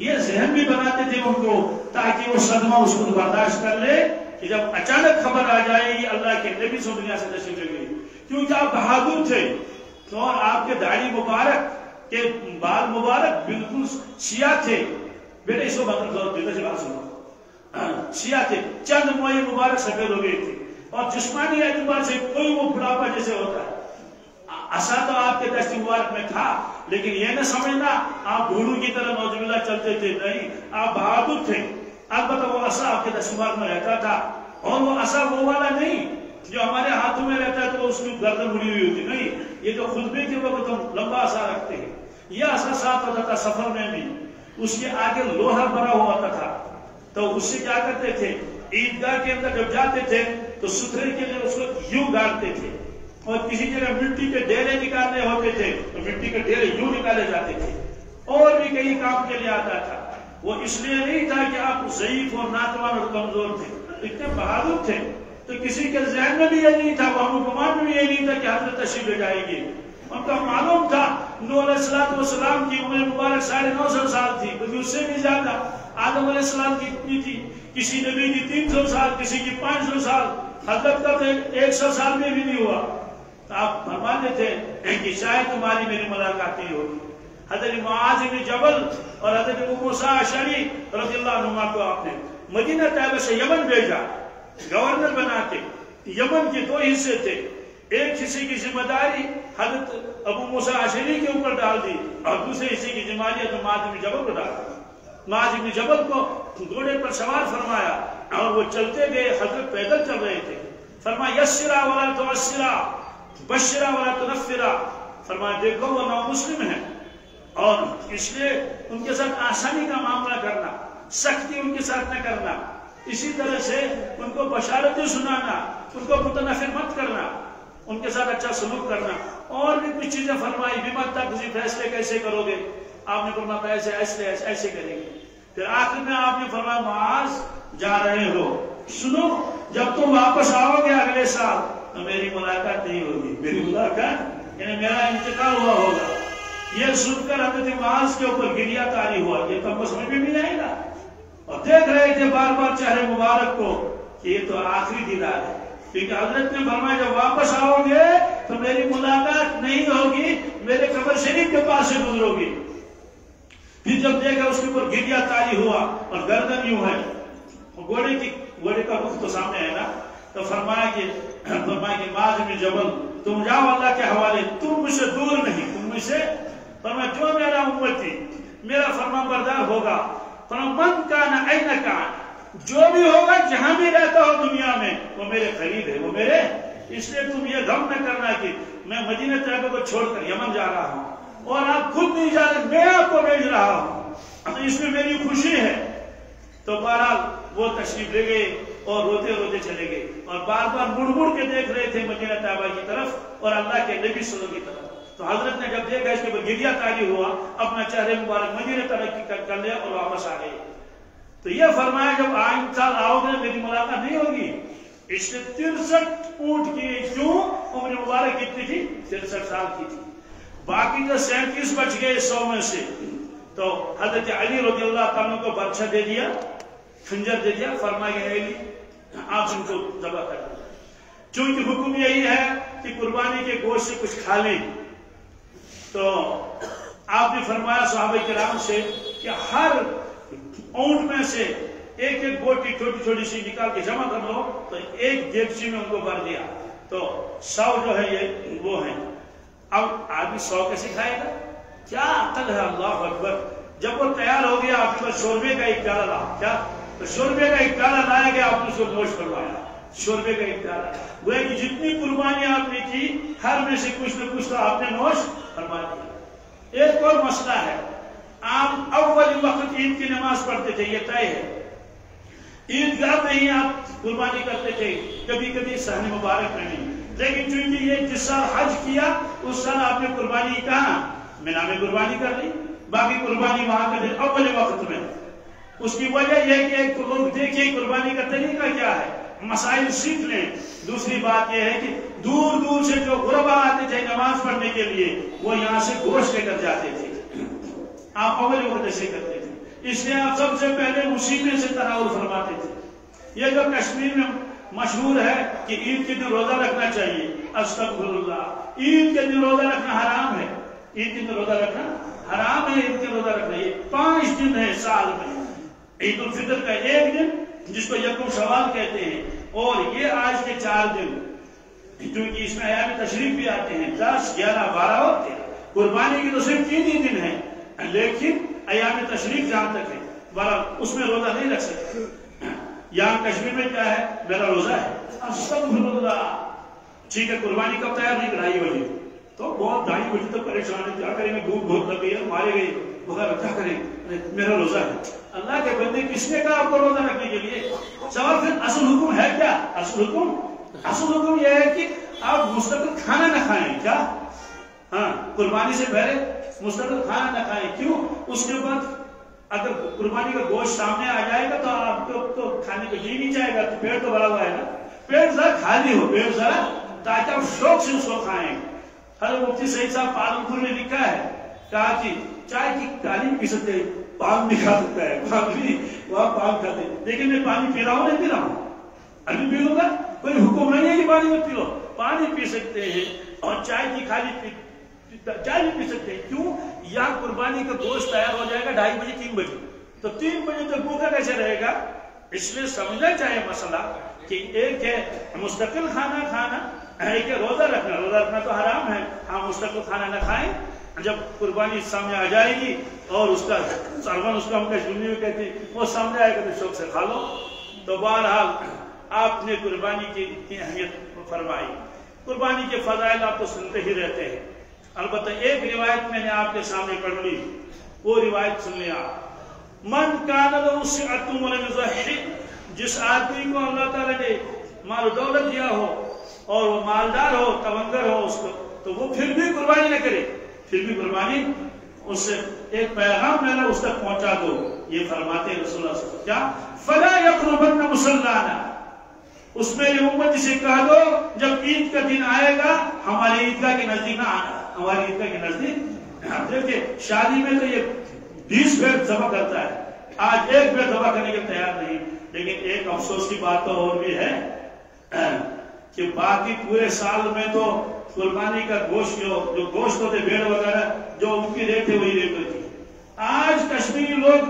یہ ذہن بھی بناتے تھے ان کو تاکہ وہ صدمہ اس کو برداشت کر لے کہ جب اچانک خبر آ جائے گی اللہ کے نبی سے دنیا سے تشریف لے گئی. کیونکہ آپ بہادر تھے اور آپ کے داڑھی مبارک کے بال مبارک بالکل سیاہ تھے. بیٹے اس کو بیٹے سے بات سنو, سیاہ تھے, چند موئے مبارک سفید ہو گئے تھے, اور جسمانی اعتبار سے کوئی وہ بڑھاپا جیسے ہوتا ہے. عصا تو آپ کے دست مبارک میں تھا, لیکن یہ نہ سمجھنا آپ گھوڑوں کی طرح نعوذ باللہ چلتے تھے. نہیں, آپ بہادر تھے. البتہ وہ عصا آپ کے دست مبارک میں رہتا تھا, اور وہ عصا وہ والا نہیں جو ہمارے ہاتھوں میں رہتا ہے تو اس کی گردن مڑی ہوئی ہوتی. نہیں, یہ جو خطبے کے وقت ہم لمبا عصا رکھتے ہیں, یہ عصا ساتھ ہوتا تھا. سفر میں بھی اس کے آگے لوہا بھرا ہوا ہوتا تھا, تو اس سے کیا کرتے تھے, عیدگاہ کے اندر جب جاتے تھے تو ستھرے کے لیے اس کو یوں گاڑتے تھے, اور کسی جگہ مٹی کے ڈھیرے نکالنے ہوتے تھے تو مٹی کے ڈھیرے یوں نکالے جاتے تھے. اور بھی کئی کام کے لیے آتا تھا. وہ اس لیے نہیں تھا کہ آپ ضعیف اور ناتوان اور کمزور تھے, اتنے بہادر تھے. تو کسی کے ذہن میں بھی یہ نہیں تھا, وہ گمان میں بھی یہ نہیں تھا کہ حضرت تشریف لے جائے گی. ان کا معلوم تھا نوح علیہ السلام کی عمر مبارک 950 سال تھی, کیونکہ اس سے بھی زیادہ. آدم علیہ السلام کی کتنی تھی؟ کسی نبی کی 300 سال, کسی کی 500 سال. حضرت کا تو 100 سال میں بھی نہیں ہوا. آپ فرماتے تھے کہ شاید تمہاری میری ملاقات نہیں ہوگی. حضرت معاذ بن جبل اور حضرت ابو موسیٰ اشعری رضی اللہ عنہ کو آپ نے مدینہ طیبہ سے یمن بھیجا, گورنر بنا کے. یمن کے 2 حصے تھے, ایک حصے کی ذمہ داری حضرت ابو موسیٰ اشعری کے اوپر ڈال دی, اور دوسرے حصے کی ذمہ داری معاذ بن جبل کو ڈال دی. معاذ بن جبل کو گھوڑے پر سوار فرمایا, اور وہ چلتے گئے. حضرت پیدل چل رہے تھے. فرمایا یسرا ولا تعسرا, بشرا ولا تنفرا. فرمایا دیکھو وہ نامسلم ہے, اور اس لیے ان کے ساتھ آسانی کا معاملہ کرنا, سختی ان کے ساتھ نہ کرنا. اسی طرح سے ان کو بشارتیں سنانا, ان کو متنفر مت کرنا, ان کے ساتھ اچھا سلوک کرنا. اور بھی کچھ چیزیں فرمائی, بمت تک کسی فیصلے کیسے کرو گے. آپ نے فرمایا ایسے ایسے ایسے کریں گے. پھر آخر میں آپ نے فرمایا معاذ جا رہے ہو, سنو جب تم واپس آؤ گے اگلے سال تو میری ملاقات نہیں ہوگی. میری ملاقات یعنی میرا انتقال ہوا ہوگا. یہ سن کر حضرت معاذ کے اوپر گریا تاری ہوا. یہ تو سمجھ میں بھی نہیں آئے گا, اور دیکھ رہے تھے بار بار چہرے مبارک کو کہ یہ تو آخری دیدار ہے. کیونکہ حضرت نے فرمایا جب واپس آؤ گے تو میری ملاقات نہیں ہوگی, میرے قبر شریف کے پاس سے گزرو گی. پھر جب دیکھا اس کے اوپر گریا تاری ہوا اور گردن یوں ہے, گھوڑے کا رخ تو سامنے ہے نا, تو فرمایا کہ معاذ بن جبل تم جاؤ اللہ کے حوالے, تم مجھ سے دور نہیں, تم مجھ سے. فرمایا جو میرا امتی میرا فرما بردار ہوگا, فرمایا من کان این کان, جو بھی ہوگا جہاں بھی رہتا ہو دنیا میں وہ میرے قریب ہے، وہ میرے، اس لیے تم یہ غم نہ کرنا کہ میں مدینہ طیبہ کو چھوڑ کر یمن جا رہا ہوں اور آپ خود نہیں جا رہے، میں آپ کو بھیج رہا ہوں، تو اس میں میری خوشی ہے۔ تو بہرحال وہ تشریف لے گئے اور روتے روتے چلے گئے اور بار بار مڑ مڑ کے دیکھ رہے تھے مدینہ طیبہ کی طرف اور اللہ کے نبی صلی اللہ علیہ وسلم کی طرف۔ تو حضرت نے جب دیکھا اس کے بعد گریہ تاری ہوا، اپنا چہرے مبارک مدینہ طیبہ کر لیا اور واپس آ گئے۔ تو یہ فرمایا جب آئندہ سال آؤ گے میری ملاقات نہیں ہوگی۔ اس نے 63 اونٹ کی، کیوں؟ عمر مبارک کتنی تھی؟ 63 سال کی تھی۔ باقی تو 37 بچ گئے 100 میں سے۔ تو حضرت علی رضی اللہ تعالیٰ کو برچہ دے دیا، خنجر دے دیا، فرمایا کہ علی آپ ان کو ذبح کر دیں، چونکہ حکم یہی ہے کہ قربانی کے گوشت سے کچھ کھا لیں۔ تو آپ نے فرمایا صحابہ کرام سے کہ ہر اونٹ میں سے ایک ایک بوٹی چھوٹی چھوٹی سی نکال کے جمع کر لو، تو ایک دیگچی میں ان کو بھر دیا۔ تو 100 جو ہے یہ وہ ہیں۔ اب آدمی 100 کیسے کھائے گا؟ کیا عقل ہے، اللہ اکبر۔ جب وہ تیار ہو گیا آپ کے پاس شوربے کا ایک پیالہ لا، کیا؟ تو شوربے کا ایک پیالہ لایا گیا، آپ نے اس کو نوش کروایا، شوربے کا ایک پیالہ۔ گویا کہ جتنی قربانی آپ نے کی ہر میں سے کچھ نہ کچھ تو آپ نے نوش فرما دیا۔ ایک اور مسئلہ ہے، آپ اول وقت عید کی نماز پڑھتے تھے، یہ طے ہے، عیدگاہ میں ہی آپ قربانی کرتے تھے، کبھی کبھی صحن مبارک میں نہیں۔ لیکن چونکہ یہ جس سال حج کیا اس سال آپ نے قربانی کہاں؟ مینا میں قربانی کر لی، باقی قربانی وہاں کر دی اول وقت میں۔ اس کی وجہ یہ کہ ایک لوگ دیکھیں قربانی کا طریقہ کیا ہے، مسائل سیکھ لیں۔ دوسری بات یہ ہے کہ دور دور سے جو غربا آتے تھے نماز پڑھنے کے لیے وہ یہاں سے گوشت لے کر جاتے تھے، آپ اول وقت ایسے کرتے تھے، اس لیے آپ سب سے پہلے اسی میں سے تناول فرماتے تھے۔ یہ جو کشمیر میں مشہور ہے کہ عید کے دن روزہ رکھنا چاہیے، استغفر اللہ، عید کے دن روزہ رکھنا حرام ہے، عید کے دن روزہ رکھنا حرام ہے، عید کے روزہ رکھنا۔ یہ 5 دن ہے سال میں، عید الفطر کا ایک دن جس کو یکم شوال کہتے ہیں، اور یہ آج کے 4 دن، کیونکہ اس میں ایام تشریف بھی آتے ہیں، 10، 11، 12 اور 13۔ قربانی کی تو صرف 3 ہی دن ہیں، لیکن ایام تشریف جہاں تک ہے اس میں روزہ نہیں رکھ سکتے۔ یہاں کشمیر میں کیا ہے؟ میرا روزہ ہے، استغفر اللہ۔ ٹھیک ہے، قربانی کب تیار نہیں؟ 2:30 بجے، تو بہت 2:30 بجے تو پریشان ہے، کیا کریں گے، بھوک بہت لگی ہے، مارے گئے، بغیر کیا کریں، میرا روزہ ہے۔ اللہ کے بندے کس نے کہا آپ کو روزہ رکھنے کے لیے؟ سوال پھر اصل حکم ہے کیا؟ اصل حکم یہ ہے کہ آپ مستقل کھانا نہ کھائیں، کیا؟ ہاں، قربانی سے پہلے مستقل کھانا نہ کھائیں۔ کیوں؟ اس کے بعد اگر قربانی کا گوشت سامنے آ جائے گا تو آپ کو تو کھانے کو جی نہیں جائے گا، تو پیٹ تو بھرا ہوا ہے نا، پیٹ ذرا خالی ہو، پیٹ ذرا، تاکہ آپ شوق سے اس کو کھائیں۔ حضرت مفتی سعید صاحب پالنپور میں لکھا ہے، کہا کہ چائے کی کالی پی سکتے ہیں، پان بھی کھا سکتا ہے، پان بھی وہاں پان کھاتے ہیں، لیکن میں پانی پی رہا ہوں نہیں پی رہا ہوں، ابھی پی لوں گا، کوئی حکم نہیں ہے کہ پانی مت پی لو، پانی پی سکتے ہیں اور چائے کی خالی چائے بھی پی سکتے ہیں۔ کیوں؟ یا قربانی کا گوشت تیار ہو جائے گا 2:30 بجے 3 بجے، تو 3 بجے تک بھوکا کیسے رہے گا؟ اس لیے سمجھنا چاہیے مسئلہ کہ ایک ہے مستقل کھانا، ایک ہے روزہ رکھنا۔ روزہ رکھنا تو حرام ہے، ہاں مستقل کھانا نہ کھائیں، جب قربانی سامنے آ جائے گی اور اس کا سرون، اس کا ہم کشمیری میں کہتے ہیں، وہ سامنے آئے گا تو شوق سے کھا لو۔ تو بہرحال آپ نے قربانی کی اہمیت فرمائی، قربانی کے فضائل آپ تو سنتے ہی رہتے ہیں۔ البتہ ایک روایت میں نے آپ کے سامنے پڑھ لی، وہ روایت سن لیں آپ۔ من کان لہ سعۃ ولم یضحی، جس آدمی کو اللہ تعالیٰ نے مال و دولت دیا ہو اور وہ مالدار ہو، تونگر ہو اس کو، تو وہ پھر بھی قربانی نہ کرے، پھر بھی قربانی، اس سے ایک پیغام میں نے اس تک پہنچا دو۔ یہ فرماتے ہیں رسول اللہ صلی اللہ علیہ وسلم، کیا؟ فلا یقربن مصلانا، اس میری امت سے کہہ دو جب عید کا دن آئے گا ہمارے عیدگاہ کے نزدیک نہ آنا، ہماری عیدگاہ کے نزدیک۔ دیکھیں شادی میں تو یہ 20 بھیڑ ذبح کرتا ہے، آج 1 بھیڑ ذبح کرنے کے تیار نہیں۔ لیکن ایک افسوس کی بات تو اور بھی ہے کہ باقی پورے سال میں تو قربانی کا گوشت جو گوشت ہوتے بھیڑ وغیرہ جو ان کی ریٹ ہے وہی ریٹ ہوتی ہے۔ آج کشمیری لوگ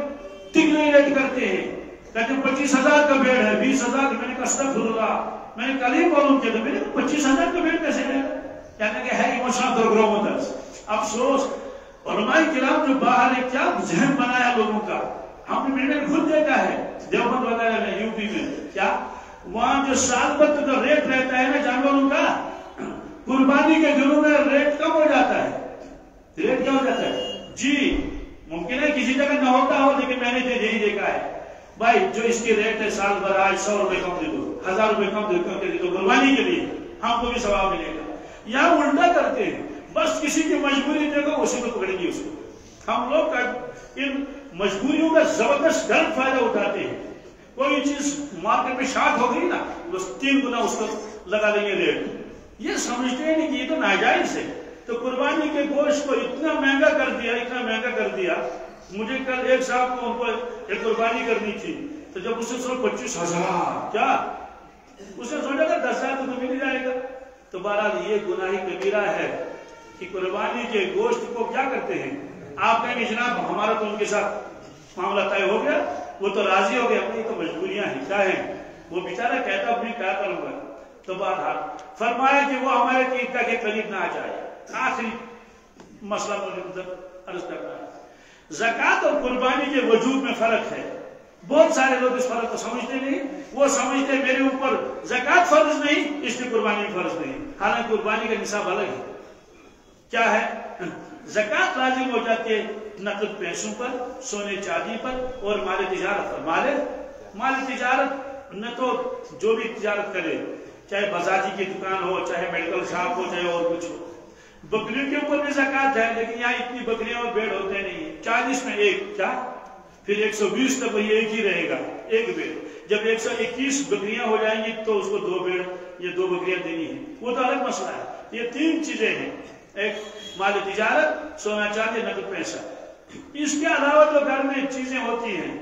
تگڑی ریٹ کرتے ہیں، کہتے ہیں 25,000 کا بھیڑ ہے، 20,000 کا۔ میں نے کہا استغفر اللہ، میں نے کل ہی معلوم کیا تھا، میں نے کہا 25,000 کا بھیڑ کیسے ہے؟ کہتے ہیں ہے ایموشنل درگرومترس۔ افسوس علماء کرام جو باہر ہے کیا ذہن بنایا لوگوں کا، ہم نے خود دیکھا ہے دیوبند وغیرہ میں یوپی میں کیا وہاں جو سال بھر کا ریٹ رہتا ہے نا جانوروں کا قربانی کے دنوں میں ریٹ کم ہو جاتا ہے ریٹ کیا ہو جاتا ہے جی ممکن ہے کسی جگہ نہ ہوتا ہو لیکن میں نے یہی دیکھا ہے بھائی جو اس کی ریٹ ہے سال بھر آج 100 روپے کم دے دو 1000 روپے کم دے دو قربانی کے لیے ہم کو بھی ثواب ملے گا یا الٹا کرتے ہیں بس کسی کی مجبوری دیکھو اسی کو پکڑیں گے اس کو ہم لوگ ان مجبوریوں کا زبردست غلط فائدہ اٹھاتے ہیں کوئی چیز مارکیٹ میں شارٹ ہو گئی نا بس 3 گنا اس کو لگا دیں گے ریٹ یہ سمجھتے ہیں نہیں کہ یہ تو ناجائز ہے تو قربانی کے گوشت کو اتنا مہنگا کر دیا مجھے کل ایک صاحب کو ان کو ایک قربانی کرنی تھی تو جب اسے سو 25,000 کیا اس نے سوچا تھا 10,000 تو مل جائے گا تو بہرحال یہ گناہ کبیرہ ہے کہ قربانی کے گوشت کو کیا کرتے ہیں آپ کہیں گے جناب ہمارا تو ان کے ساتھ معاملہ طے ہو گیا وہ تو راضی ہو گیا اپنی تو مجبوریاں ہیں کیا ہیں وہ بیچارہ کہتا اپنی کیا کروں گا تو بہرحال فرمایا کہ وہ ہمارے عیدگاہ کے قریب نہ آ جائے آخری مسئلہ مجھے عرض کرنا ہے زکوٰۃ اور قربانی کے وجوب میں فرق ہے بہت سارے لوگ اس فرق کو سمجھتے نہیں وہ سمجھتے میرے اوپر زکوٰۃ فرض نہیں اس لیے قربانی فرض نہیں حالانکہ قربانی کا نصاب الگ ہے کیا ہے زکوٰۃ لازم ہو جاتی ہے نقد پیسوں پر سونے چاندی پر اور مال تجارت پر مال تجارت نہ تو جو بھی تجارت کرے چاہے بازاجی کی دکان ہو چاہے میڈیکل شاپ ہو چاہے اور کچھ ہو بکریوں کے اوپر بھی زکوٰۃ ہے لیکن یہاں اتنی بکریاں اور بھیڑ ہوتے نہیں 40 میں ایک کیا پھر 120 تک وہی ایک ہی رہے گا ایک بھیڑ جب 121 بکریاں ہو جائیں گی تو اس کو 2 بھیڑ یا 2 بکریاں دینی ہے وہ تو الگ مسئلہ ہے یہ 3 چیزیں ہیں ایک مال تجارت سونا چاندی نقد پیسہ اس کے علاوہ جو گھر میں چیزیں ہوتی ہیں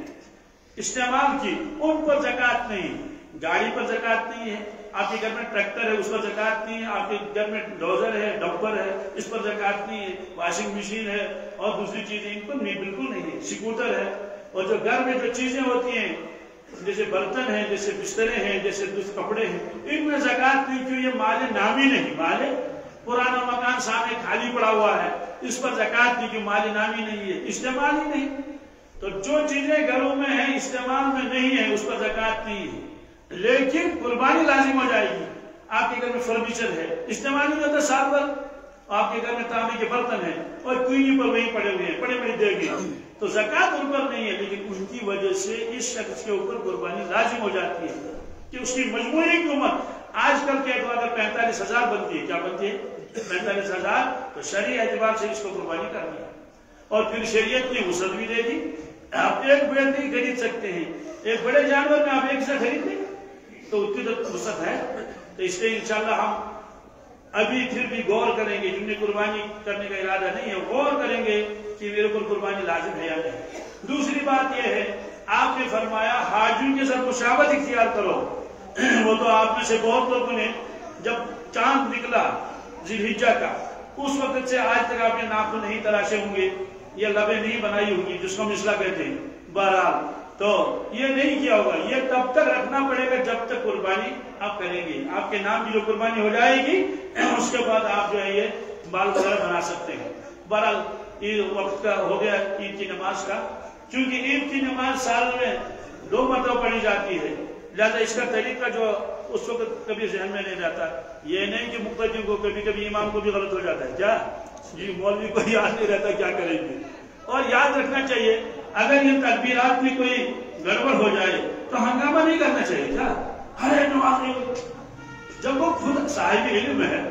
استعمال کی ان پر زکوٰۃ نہیں گاڑی پر زکوٰۃ نہیں ہے آپ کے گھر میں ٹریکٹر ہے اس پر زکوٰۃ نہیں ہے آپ کے گھر میں ڈوزر ہے ڈمپر ہے اس پر زکوٰۃ نہیں ہے واشنگ مشین ہے اور دوسری چیزیں ان پر نہیں بالکل نہیں ہے سکوٹر ہے اور جو گھر میں جو چیزیں ہوتی ہیں جیسے برتن ہیں جیسے بسترے ہیں جیسے کپڑے ہیں ان میں زکوٰۃ نہیں کیوں یہ مال نامی نہیں مال پرانا مکان سامنے خالی پڑا ہوا ہے اس پر زکوٰۃ نہیں کیوں مال نامی نہیں ہے استعمال ہی نہیں تو جو چیزیں گھروں میں ہیں استعمال میں نہیں ہے اس پر زکوٰۃ نہیں ہے لیکن قربانی لازم ہو جائے گی آپ کے گھر میں فرنیچر ہے استعمال نہیں ہوتا سال بھر آپ کے گھر میں تانبے کے برتن ہیں اور کوئی پر وہیں پڑے ہوئے ہیں پڑے دے گے تو زکوٰۃ ان پر نہیں ہے لیکن ان کی وجہ سے اس شخص کے اوپر قربانی لازم ہو جاتی ہے کہ اس کی مجموعی قیمت آج کل کے اعتبار اگر 45,000 بنتی ہے کیا بنتی ہے 45,000 تو شرعی اعتبار سے اس کو قربانی کرنی ہے اور پھر شریعت نے وسعت بھی دے دی آپ ایک بھیڑ نہیں خرید سکتے ہیں ایک بڑے جانور میں آپ ایک سے خرید لیں تو اتنی تو وسعت ہے تو اس لیے انشاءاللہ ہم ابھی پھر بھی غور کریں گے جن نے قربانی کرنے کا ارادہ نہیں ہے غور کریں گے کہ میرے اوپر قربانی لازم ہے یا نہیں دوسری بات یہ ہے آپ نے فرمایا حاجیوں کے ساتھ مشاورت اختیار کرو وہ تو آپ میں سے بہت لوگوں نے جب چاند نکلا ذی الحجہ کا اس وقت سے آج تک آپ نے ناخن نہیں تراشے ہوں گے یا لبیں نہیں بنائی ہوں گی جس کو مسئلہ کہتے ہیں بہرحال تو یہ نہیں کیا ہوگا یہ تب تک رکھنا پڑے گا جب تک قربانی آپ کریں گے آپ کے نام کی جو قربانی ہو جائے گی اس کے بعد آپ جو ہے یہ بال وغیرہ بنا سکتے ہیں بہرحال عید وقت کا ہو گیا عید کی نماز کا کیونکہ عید کی نماز سال میں 2 مرتبہ پڑھی جاتی ہے لہذا اس کا طریقہ جو اس وقت کبھی ذہن میں نہیں رہتا یہ نہیں کہ مقتدی کو کبھی کبھی امام کو بھی غلط ہو جاتا ہے کیا جی مولوی کو یاد نہیں رہتا کیا کریں گے اور یاد رکھنا چاہیے اگر یہ تکبیرات میں کوئی گڑبڑ ہو جائے تو ہنگامہ نہیں کرنا چاہیے کیا ہر نماز جب وہ خود صاحب علم ہے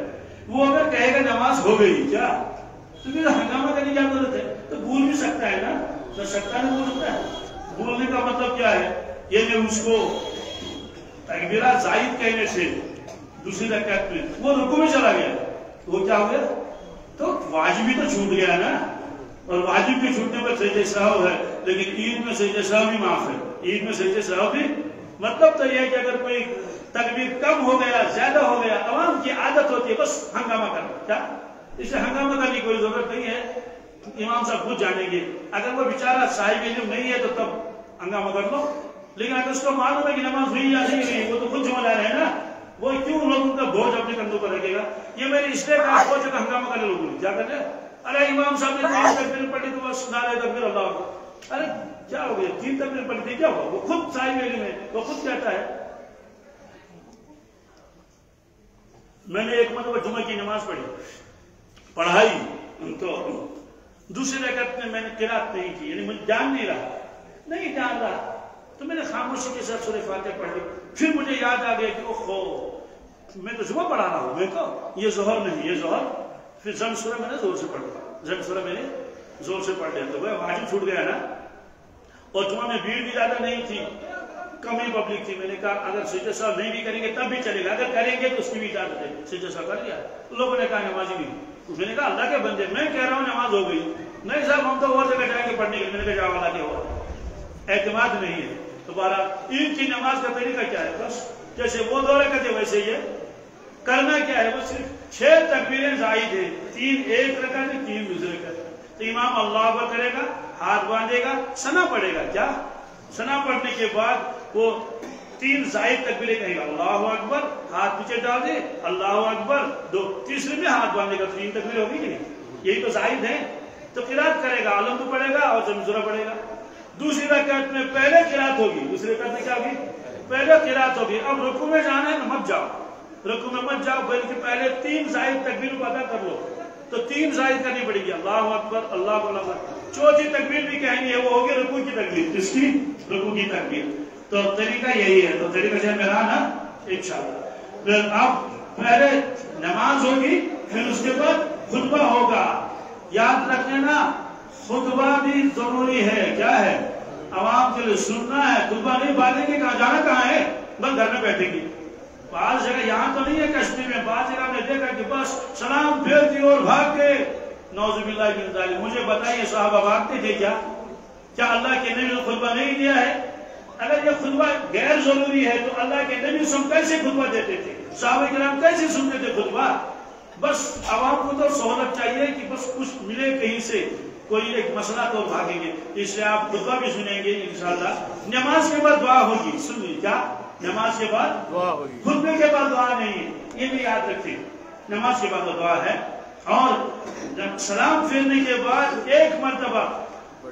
وہ اگر کہے گا نماز ہو گئی کیا تو پھر ہنگامہ کرنے کی کیا ضرورت ہے تو بھول بھی سکتا ہے نا تو سکتا نہیں بھول سکتا ہے بھولنے کا مطلب کیا ہے یہ کہ اس کو تکبیرات زائد کہنے سے دوسری رکعت میں وہ رکوع میں چلا گیا وہ کیا ہو گیا تو واجبی تو چھوٹ گیا نا اور واجب کے چھوٹنے پر سجدہ سہو ہے لیکن عید میں سجدہ سہو بھی معاف ہے عید میں سجدہ سہو بھی مطلب تو یہ ہے کہ اگر کوئی تکبیر کم ہو گیا زیادہ ہو گیا عوام کی عادت ہوتی ہے بس ہنگامہ کرنا کیا اس سے ہنگامہ کرنے کی کوئی ضرورت نہیں ہے امام صاحب خود جانیں گے اگر وہ بیچارہ صاحب علم نہیں ہے تو تب ہنگامہ کر لو لیکن اگر اس کو معلوم ہے کہ نماز ہوئی یا نہیں ہوئی وہ تو خود ذمہ دار ہے نا وہ کیوں لوگوں کا بوجھ اپنے کندھوں پر رکھے گا یہ میری اس لیے کہا سوچے کہ ہنگامہ کرنے لوگوں کیا کرتے ارے امام صاحب نے تکبیر پڑھی تو بس نعرہ تکبیر اللہ ارے کیا ہو گیا 3 تکبیر پڑھ دی کیا ہوا؟ وہ خود صاحب علم ہے، وہ خود کہتا ہے میں نے ایک مرتبہ جمعہ کی نماز پڑھائی تو دوسری رکعت میں نے قرات نہیں کی، یعنی مجھے جان رہا تو میں نے خاموشی کے ساتھ سورہ فاتحہ پڑھ لی. پھر مجھے یاد آ گیا کہ اوہو میں تو جمعہ پڑھا رہا ہوں، میں تو یہ ظہر نہیں، یہ ظہر. پھر زم سورہ میں نے زور سے پڑھا، زم سورہ میں نے زور سے پڑھ لیا تو وہ واجب چھوٹ گیا نا. اور جمعہ میں بھیڑ بھی زیادہ نہیں تھی، کم ہی پبلک تھی. میں نے کہا اگر سجدہ سہو نہیں بھی کریں گے تب بھی چلے گا، اگر کریں گے تو اس کی بھی اجازت ہے. سجدہ سہو کر لیا. لوگوں نے کہا نمازی نہیں. میں نے کہا اللہ کے بندے میں کہہ رہا ہوں نماز ہو گئی. نہیں صاحب ہم تو اور جگہ جائیں گے پڑھنے کے لیے. میں نے کہا جاؤ اللہ کے ہوا، اعتماد نہیں ہے. دوبارہ عید کی نماز کا طریقہ کیا ہے؟ بس جیسے وہ دو رکعت ہے ویسے یہ کرنا کیا ہے، بس صرف 6 تکبیریں زائد ہیں. 3 ایک رکعت ہے، 3 دوسرے رکعت. تو امام اللہ اکبر کرے گا، ہاتھ باندھے گا، ثنا پڑھے گا. کیا ثنا پڑھنے کے بعد وہ 3 زائد تکبیریں کہے گا، اللہ اکبر، ہاتھ پیچھے ڈال دے، اللہ اکبر 2، تیسرے میں ہاتھ باندھے گا. 3 تکبیر ہوگی کہ نہیں؟ یہی تو زائد ہے. تو قرات کرے گا، الحمد پڑھے گا اور زمزورہ پڑھے گا. دوسری رکعت میں پہلے قرات ہوگی، دوسری رکعت میں کیا ہوگی؟ پہلے قرات ہوگی. اب رکوع میں جانا ہے مت جاؤ، رکوع میں مت جاؤ، بلکہ پہلے 3 زائد تکبیر کو ادا کر لو. تو 3 زائد کرنی پڑے گی، اللہ اکبر، اللہ اکبر. چوتھی تکبیر بھی کہیں گے، وہ ہوگی رکوع کی تکبیر. اس کی رکوع کی تکبیر. تو طریقہ یہی ہے. تو طریقہ سے میرا نا انشاءاللہ. اب پہلے نماز ہوگی، پھر اس کے بعد خطبہ ہوگا. یاد رکھنے نا خطبہ بھی ضروری ہے. کیا ہے؟ عوام کے لیے سننا ہے. خطبہ نہیں بانٹیں گے، کہاں جانا کہاں ہے؟ بس گھر میں بیٹھیں گے. بعض جگہ یہاں تو نہیں ہے کشتی میں، بعض جگہ میں دیکھا کہ بس سلام پھیرتی اور بھاگ کے. نعوذ باللہ من ذالک. مجھے بتائیے صحابہ بھاگتے تھے کیا؟ کیا اللہ کے نبی نے خطبہ نہیں دیا ہے؟ اگر یہ خطبہ غیر ضروری ہے تو اللہ کے نبی سن کیسے خطبہ دیتے تھے؟ صحابہ کرام کیسے سنتے تھے خطبہ؟ بس عوام کو تو سہولت چاہیے کہ بس کچھ ملے کہیں سے، کوئی ایک مسئلہ تو بھاگیں گے. اس لیے آپ خطبہ بھی سنیں گے انشاءاللہ. نماز کے بعد دعا ہوگی. سنیے، کیا نماز کے بعد دعا ہوگی، خطبے کے بعد دعا نہیں ہے. یہ بھی یاد رکھیں، نماز کے بعد دعا ہے. اور سلام پھیرنے کے بعد ایک مرتبہ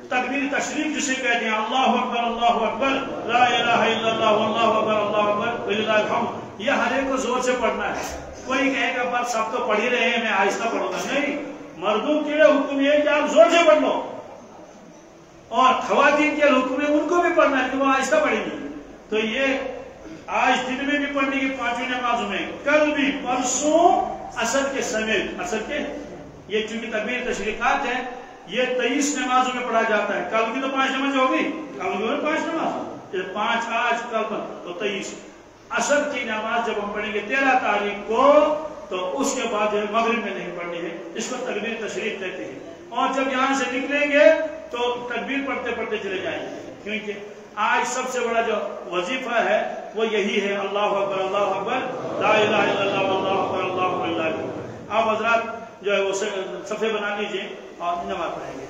تکبیر تشریف جسے کہتے ہیں، اللہ اکبر، اللہ اکبر، لا الہ الا اللہ، اللہ اکبر، اللہ اکبر وللہ الحمد. یہ ہر ایک کو زور سے پڑھنا ہے. کوئی کہے گا بس سب تو پڑھ ہی رہے ہیں میں آہستہ پڑھوں گا. نہیں، مردوں کے لیے حکم یہ ہے کہ آپ زور سے پڑھ لو، اور خواتین کے حکم ہے ان کو بھی پڑھنا ہے کہ وہ آہستہ پڑھیں گی. تو یہ آج دن میں بھی پڑھنے کی 5 نمازوں میں، کل بھی، پرسوں عصر کے سمیت. عصر کے یہ چونکہ تکبیر تشریقات ہے، یہ 23 نمازوں میں پڑھا جاتا ہے. کل کی تو 5 نماز ہوگی، کل کی 5 نماز، 5 آج کل تو 23. عصر کی نماز جب ہم پڑھیں گے 13 تاریخ کو، تو اس کے بعد مغرب میں نہیں پڑھنی ہے. اس کو تکبیر تشریق کہتے ہیں. اور جب یہاں سے نکلیں گے تو تکبیر پڑھتے پڑھتے چلے جائیں گے، کیونکہ آج سب سے بڑا جو وظیفہ ہے وہ یہی ہے، اللہ اکبر، اللہ اکبر، لا الہ الا اللہ، اللہ اکبر، اللہ اکبر. آپ حضرات جو ہے وہ صفحے بنا لیجئے اور نماز پڑھیں گے.